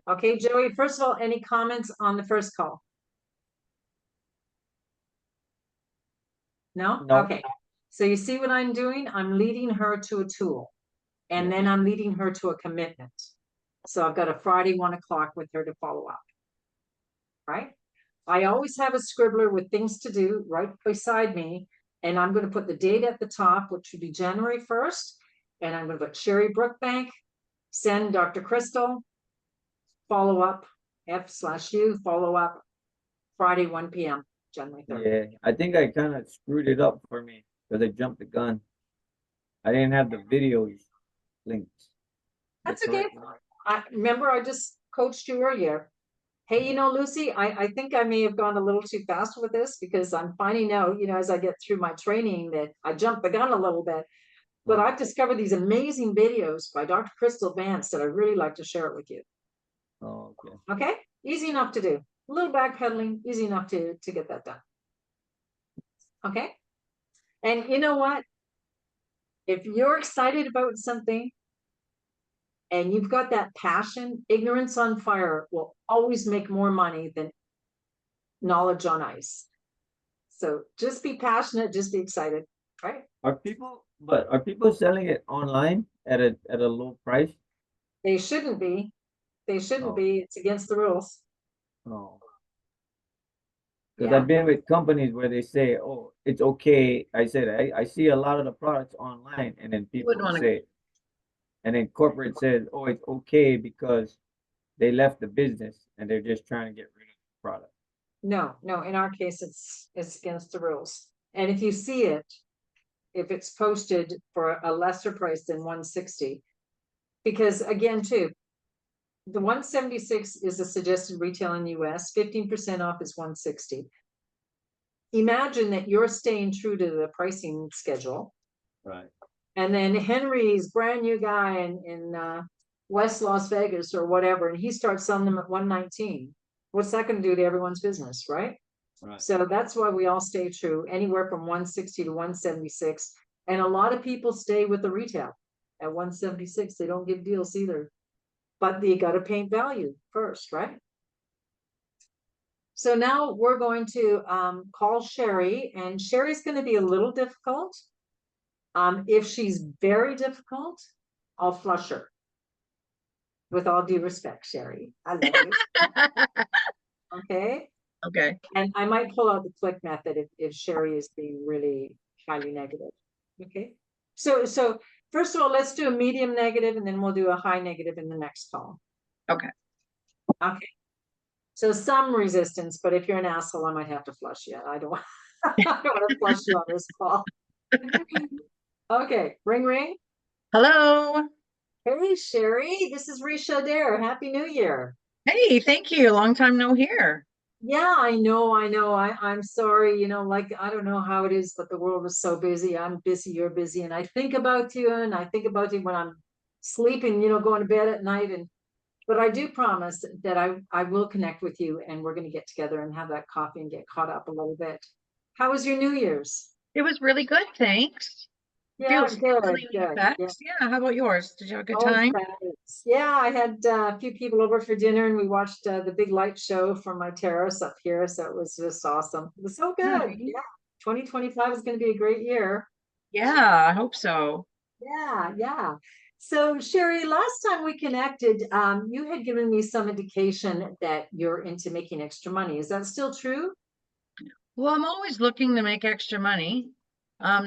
Okay, Joey, first of all, any comments on the first call? No? No. Okay. So you see what I'm doing? I'm leading her to a tool. And Yeah. then I'm leading her to a commitment. So I've got a Friday 1 o'clock with her to follow up. Right? I always have a scribbler with things to do right beside me. And I'm going to put the date at the top, which would be January 1st. And I'm going to put Sherry Brookbank, send Dr. Crystal, follow up, F/U, follow up, Friday, 1 p.m., January 3rd. Yeah, I think I kind of screwed it up for me because I jumped the gun. I didn't have the videos linked. The That's okay. correct one. I remember I just coached you earlier. Hey, you know, Lucy, I think I may have gone a little too fast with this because I'm finding out, you know, as I get through my training that I jumped the gun a little bit. But Wow. I've discovered these amazing videos by Dr. Crystal Vance that I really like to share it with you. Oh, okay. Okay? Easy enough to do. A little backpedaling, easy enough to get that done. Okay? And you know what? If you're excited about something and you've got that passion, ignorance on fire will always make more money than knowledge on ice. So just be passionate, just be excited, right? Are people selling it online at a low price? They shouldn't be. They shouldn't Oh, be. It's against the rules. no. Because Yeah. I've been with companies where they say, "Oh, it's okay." I said, I see a lot of the products online, and then You wouldn't people want to. say, and then corporate says, "Oh, it's okay because they left the business and they're just trying to get rid of the product." No, no, in our case, it's against the rules. And if you see it, if it's posted for a lesser price than 160, because again, too, the 176 is a suggested retail in US, 15% off is 160. Imagine that you're staying true to the pricing schedule. Right. And then Henry's brand new guy in West Las Vegas or whatever, and he starts selling them at 119. What's that going to do to everyone's business, right? Right. So that's why we all stay true, anywhere from 160 to 176. And a lot of people stay with the retail at 176. They don't give deals either. But you got to paint value first, right? So now we're going to call Sherry, and Sherry's going to be a little difficult. If she's very difficult, I'll flush her. With all due respect, Sherry. I love you. Okay. Okay. And I might pull out the click method if Sherry is being really highly negative. Okay. So first of all, let's do a medium negative and then we'll do a high negative in the next call. Okay. Okay. So some resistance, but if you're an asshole, I might have to flush you. I don't I don't want to flush you on this call. Okay, ring ring. Hello. Hey Sherry, this is Ricia Adair. Happy New Year. Hey, thank you. Long time no hear. Yeah, I know. I'm sorry, you know, like I don't know how it is, but the world is so busy. I'm busy, you're busy, and I think about you, and I think about you when I'm sleeping, you know, going to bed at night. And but I do promise that I will connect with you, and we're going to get together and have that coffee and get caught up a little bit. How was your New Year's? It was really good, thanks. Yeah, Feels good, feeling the good. Yeah. effects. Yeah, how about yours? Did you have a good Oh, time? thanks. Yeah, I had a few people over for dinner and we watched the big light show from my terrace up here. So it was just awesome. It was so good. Nice. Yeah. 2025 is going to be a great year. Yeah, I hope so. Yeah, yeah. So Sherry, last time we connected, you had given me some indication that you're into making extra money. Is that still true? Well, I'm always looking to make extra money.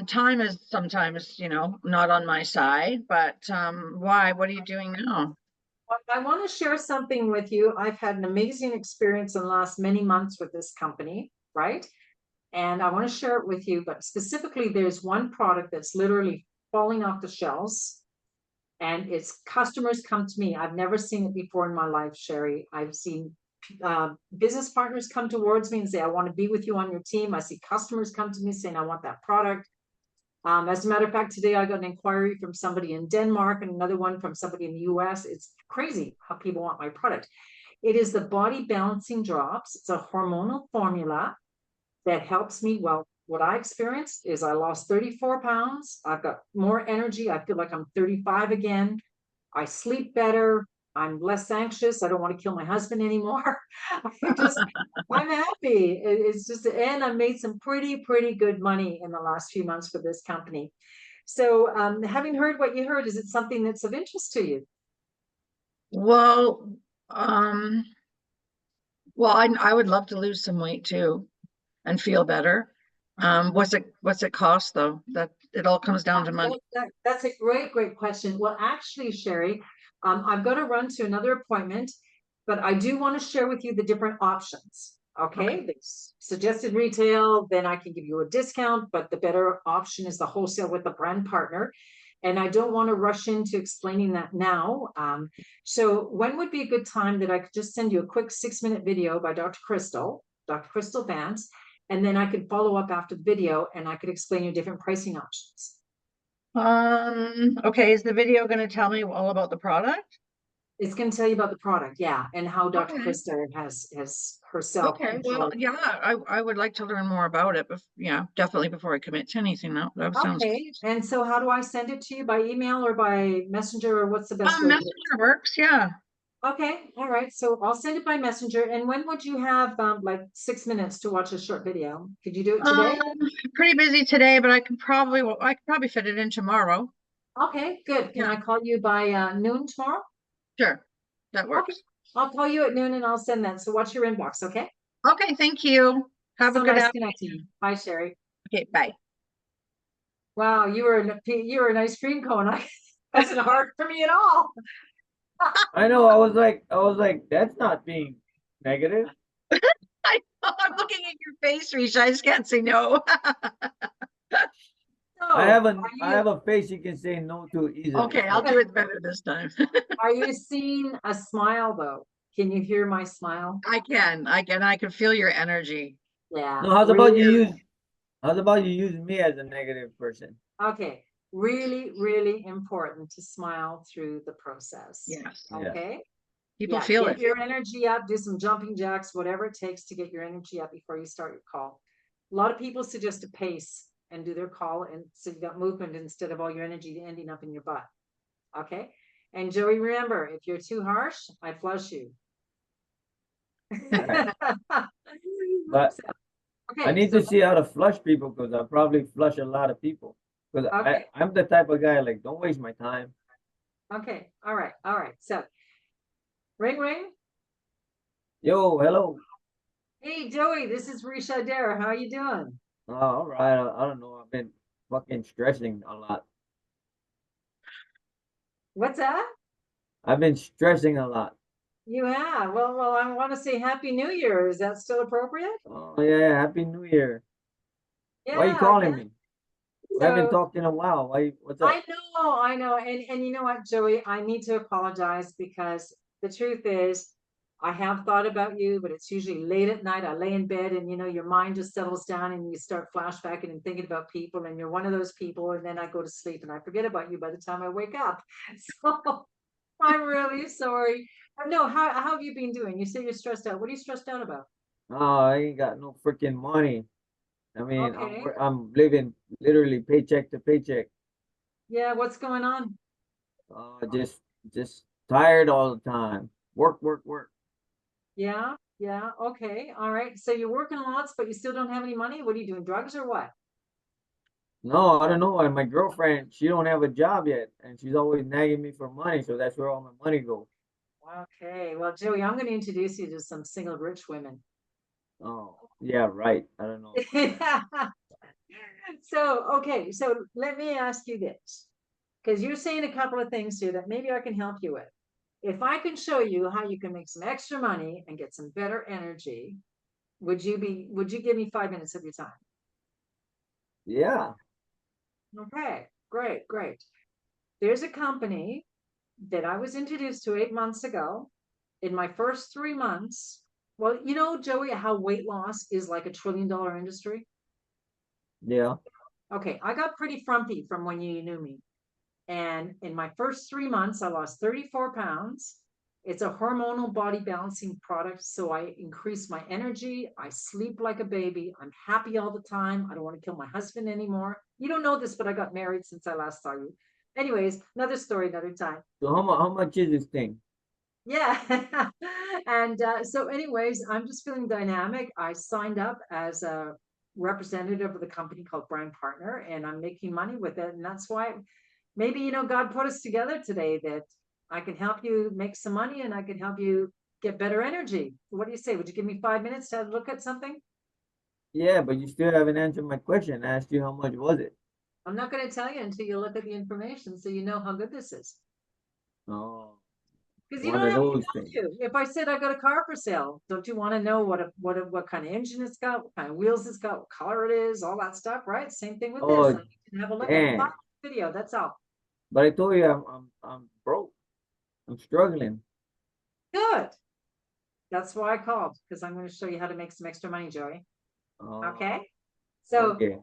Time is sometimes, not on my side, but why? What are you doing now? I want to share something with you. I've had an amazing experience in the last many months with this company, right? And I want to share it with you, but specifically, there's one product that's literally falling off the shelves, and its customers come to me. I've never seen it before in my life, Sherry. I've seen business partners come towards me and say, I want to be with you on your team. I see customers come to me saying, I want that product. As a matter of fact, today I got an inquiry from somebody in Denmark and another one from somebody in the US. It's crazy how people want my product. It is the body balancing drops. It's a hormonal formula that helps me, well, what I experienced is I lost 34 pounds. I've got more energy. I feel like I'm 35 again. I sleep better. I'm less anxious. I don't want to kill my husband anymore. I'm happy. It's just, and I made some pretty good money in the last few months for this company. So, having heard what you heard, is it something that's of interest to you? Well, um, I would love to lose some weight too and feel better. What's it cost though? That it all comes down to money. That's a great question. Well, actually, Sherry, I've got to run to another appointment, but I do want to share with you the different options. Okay, there's suggested retail, then I can give you a discount, but the better option is the wholesale with the brand partner. And I don't want to rush into explaining that now. So when would be a good time that I could just send you a quick 6-minute video by Dr. Crystal Vance, and then I could follow up after the video and I could explain you different pricing options. Okay, is the video going to tell me all about the product? It's going to tell you about the product, yeah, and how Dr. Okay. Krista has herself. Okay, well, yeah, I would like to learn more about it, but yeah, definitely before I commit to anything. That sounds Okay, and so how do I send it to you, by email or by messenger, or what's the best way to do it? Messenger works, yeah. Okay, all right, so I'll send it by messenger. And when would you have like 6 minutes to watch a short video? Could you do it today? Pretty busy today, but I could probably fit it in tomorrow. Okay, good. Can Yeah. I call you by noon tomorrow? Sure, that Okay, works. I'll call you at noon and I'll send that. So watch your inbox, okay? Okay, thank you. Have a So good nice afternoon. connecting you. Bye, Sherry. Okay, bye. Wow, you were an ice cream cone. I wasn't hard for me at all. I know. I was like, that's not being negative. I'm looking at your face, Ricia. I just can't say no. So, I have are a face you can say no to easily. Okay, I'll do it better this time. you seeing a smile though? Can you hear my smile? I can feel your energy. Yeah. No, how's about you use me as a negative person? Okay. Really important to smile through the process. Yes. Yeah. Okay. People Yeah, feel get it. your energy up, do some jumping jacks, whatever it takes to get your energy up before you start your call. A lot of people suggest to pace and do their call, and so you got movement instead of all your energy ending up in your butt. Okay. And Joey, remember, if you're too harsh, I flush you. Right. But I Okay, need so to see how to flush people because I probably flush a lot of people. Because okay, I'm the type of guy like, don't waste my time. okay, all right. So ring. Yo, hello. Hey Joey, this is Ricia Adair. How you doing? Oh, all right. I don't know. I've been fucking stressing a lot. What's that? I've been stressing a lot. You have. Well, I want to say Happy New Year. Is that still appropriate? Oh yeah, Happy New Year. Why you Yeah, calling me? We haven't so talked in a while. What's up? I know. And you know what, Joey, I need to apologize because the truth is I have thought about you, but it's usually late at night. I lay in bed and your mind just settles down and you start flashbacking and thinking about people, and you're one of those people, and then I go to sleep and I forget about you by the time I wake up. So I'm really sorry. No, how have you been doing? You say you're stressed out. What are you stressed out about? Oh, I ain't got no freaking money. I mean, Okay. I'm living literally paycheck to paycheck. Yeah, what's going on? Just tired all the time. Work. Yeah, okay, all right. So you're working lots, but you still don't have any money? What are you doing, drugs or what? No, I don't know. And my girlfriend, she don't have a job yet, and she's always nagging me for money. So that's where all my money goes. Okay, well, Joey, I'm going to introduce you to some single rich women. Oh, yeah, right. I don't know. So, okay, so let me ask you this, because you're saying a couple of things here that maybe I can help you with. If I can show you how you can make some extra money and get some better energy, would you give me 5 minutes of your time? Yeah. Okay, great. There's a company that I was introduced to 8 months ago. In my first 3 months, well, Joey, how weight loss is like $1 trillion industry. Yeah. Okay, I got pretty frumpy from when you knew me. And in my first 3 months, I lost 34 pounds. It's a hormonal body balancing product. So I increase my energy. I sleep like a baby. I'm happy all the time. I don't want to kill my husband anymore. You don't know this, but I got married since I last saw you. Anyways, another story, another time. So how much is this thing? Yeah. And so anyways, I'm just feeling dynamic. I signed up as a representative of the company called Brand Partner, and I'm making money with it. And that's why maybe, God put us together today, that I can help you make some money and I can help you get better energy. What do you say? Would you give me 5 minutes to look at something? Yeah, but you still haven't answered my question. I asked you how much was it. I'm not going to tell you until you look at the information so you know how good this is. Oh, Because you one don't of have those to things. know you. If I said I got a car for sale, don't you want to know what kind of engine it's got, what kind of wheels it's got, what color it is, all that stuff, right? Same thing with this. Oh, I can have a look at damn. video. That's all. But I told you I'm broke. I'm struggling. Good. That's why I called, because I'm going to show you how to make some extra money, Joey. Oh, Okay. So okay.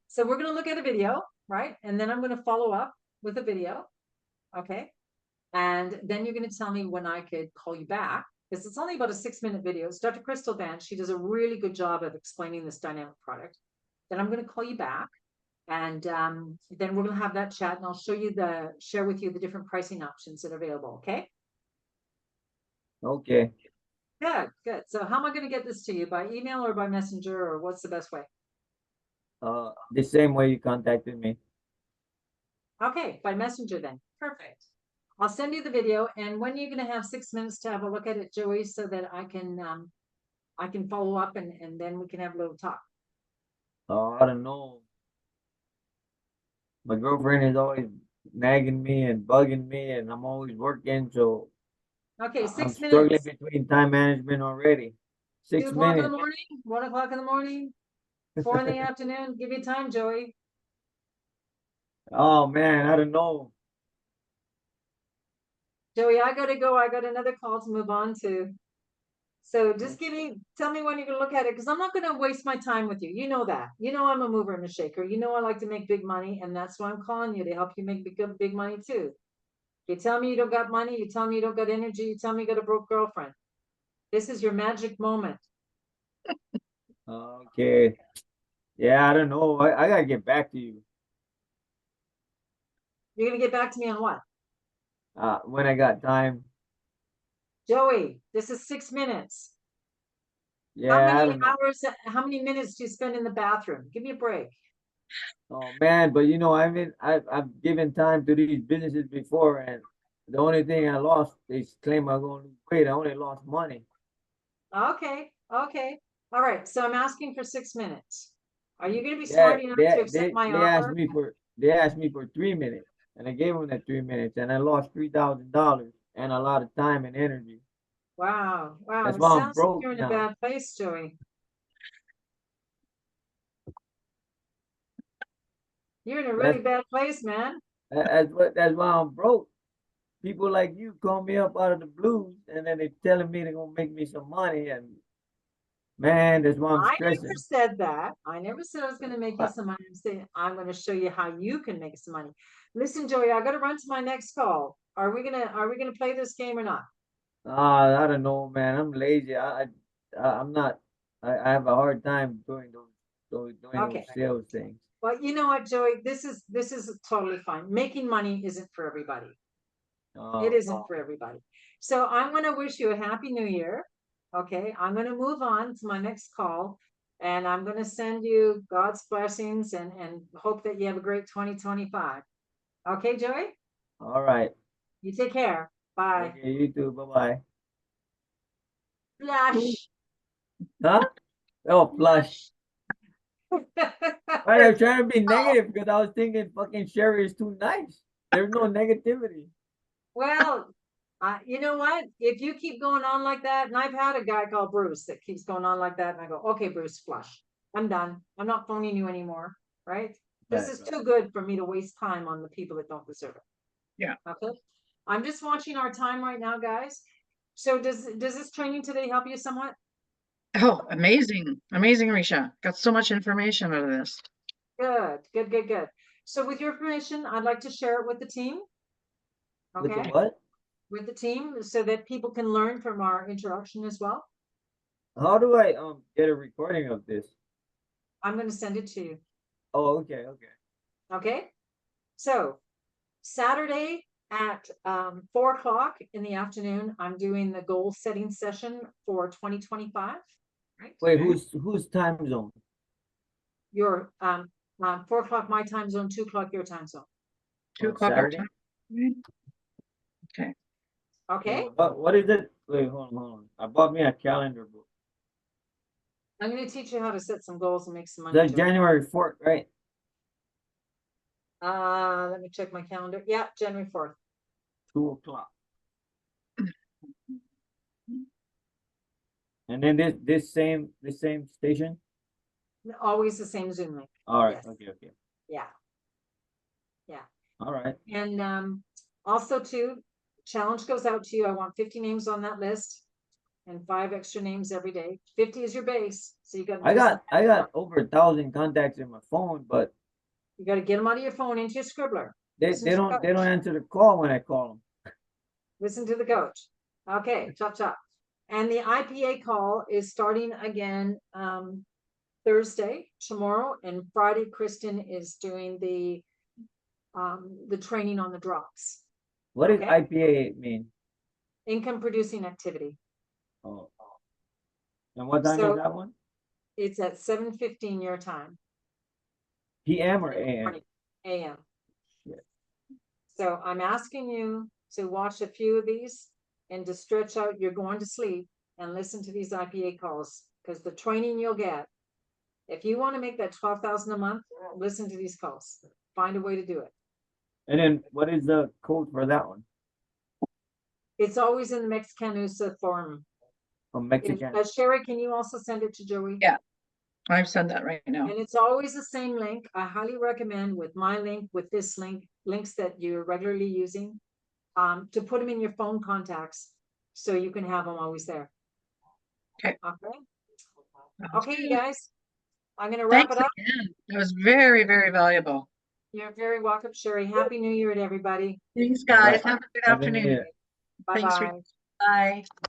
So we're going to look at a video, right? And then I'm going to follow up with a video. Okay. And then you're going to tell me when I could call you back, because it's only about a 6-minute video. It's Dr. Crystal Vance. She does a really good job of explaining this dynamic product. Then I'm going to call you back. And then we're going to have that chat, and I'll share with you the different pricing options that are available. Okay. Okay. Good, good. So how am I going to get this to you? By email or by messenger, or what's the best way? The same way you contacted me. Okay, by messenger then. Perfect. I'll send you the video. And when you're going to have 6 minutes to have a look at it, Joey, so that I can follow up, and then we can have a little talk. I don't know. My girlfriend is always nagging me and bugging me, and I'm always working, so Okay, I'm 6 minutes. struggling between time management already. 2 Six o'clock in the minutes. morning, 1 o'clock in the morning, 4 in the afternoon. Give you time, Joey. Oh man, I don't know. Joey, I gotta go. I got another call to move on to. So just tell me when you're gonna look at it, because I'm not gonna waste my time with you. You know that. You know I'm a mover and a shaker. You know I like to make big money, and that's why I'm calling you, to help you make big money too. You tell me you don't got money, you tell me you don't got energy, you tell me you got a broke girlfriend. This is your magic moment. Okay. Yeah, I don't know. I gotta get back to you. You're gonna get back to me on what? When I got time. Joey, this is 6 minutes. How Yeah, I many don't know. hours, how many minutes do you spend in the bathroom? Give me a break. Oh man, but I've given time to these businesses before, and the only thing I lost is claim I'm gonna lose weight. I only lost money. Okay, okay. All right, so I'm asking for 6 minutes. Are you gonna be Yeah, smart enough to accept my offer? they asked me for 3 minutes, and I gave them that 3 minutes, and I lost $3,000 and a lot of time and energy. Wow, wow, That's it why I'm sounds like broke you're in a now. bad place, Joey. You're in a really That's bad place, man. that's why I'm broke. People like you call me up out of the blues, and then they telling me they're gonna make me some money, and man, that's why I'm I never stressing. said that. I never said I was going to make you I, some money. I'm saying I'm going to show you how you can make some money. Listen, Joey, I got to run to my next call. Are we gonna play this game or not? I don't know, man. I'm lazy. I'm not. I have a hard time doing those Okay. sales things. Well, you know what, Joey? This is totally fine. Making money isn't for everybody. It Oh, isn't for everybody. So I'm going to wish you a happy new year. Okay. I'm going to move on to my next call, and I'm going to send you God's blessings, and hope that you have a great 2025. Okay, Joey? all right. You take care. Bye. Okay, you too. Bye bye. Flash. Huh? Oh, flush. Flash. Right, I was trying to be negative because I was thinking fucking Sherry is too nice. There's no negativity. Well, you know what? If you keep going on like that, and I've had a guy called Bruce that keeps going on like that, and I go, okay, Bruce, flush. I'm done. I'm not phoning you anymore. Right? This Right, is right. too good for me to waste time on the people that don't deserve it. Yeah. Okay. I'm just watching our time right now, guys. So does this training today help you somewhat? Oh, amazing. Amazing, Risha. Got so much information out of this. Good, good, good, good. So with your permission, I'd like to share it with the team. With the Okay. what? with the team so that people can learn from our introduction as well. How do I get a recording of this? I'm going to send it to you. Oh, okay, okay. Okay. So Saturday at 4 o'clock in the afternoon, I'm doing the goal setting session for 2025. Right. Wait, whose time zone? Your 4 o'clock my time zone, 2 o'clock your time zone. 2 o'clock our Saturday? time. Okay. Okay. What is it? Wait, hold on. I bought me a calendar book. I'm going to teach you how to set some goals and make some money. That's Joe. January 4th, right? Let me check my calendar. Yeah, January 4th. 2 o'clock. And then this same station? Always the same Zoom link. All right, Yes. okay. Yeah. All right. And also too, challenge goes out to you. I want 50 names on that list and 5 extra names every day. 50 is your base. So you got I got over 1,000 contacts in my phone, but you got to get them out of your phone into your scribbler. they Listen to the don't coach. answer the call when I call them. Listen to the coach. Okay, chop chop. And the IPA call is starting again Thursday, tomorrow, and Friday. Kristen is doing the training on the drops. What does Okay. IPA mean? Income producing activity. Oh. And what time So is that one? it's at 7:15 your time. PM or AM? AM. Yeah. So I'm asking you to watch a few of these and to stretch out. You're going to sleep and listen to these IPA calls because the training you'll get. If you want to make that 12,000 a month, listen to these calls. Find a way to do it. And then what is the code for that one? It's always in the Mexicanusa forum. From Mexican. Sherry, can you also send it to Joey? Yeah. I've sent that right now. And it's always the same link. I highly recommend with my link, with this link, links that you're regularly using, to put them in your phone contacts so you can have them always there. Okay. Okay, you guys. I'm going to wrap Thanks it up. again. That was very, very valuable. You're very welcome, Sherry. Happy New Year to everybody. Thanks, guys. Right. Have a good Happy New afternoon. Year. Bye-bye. Bye.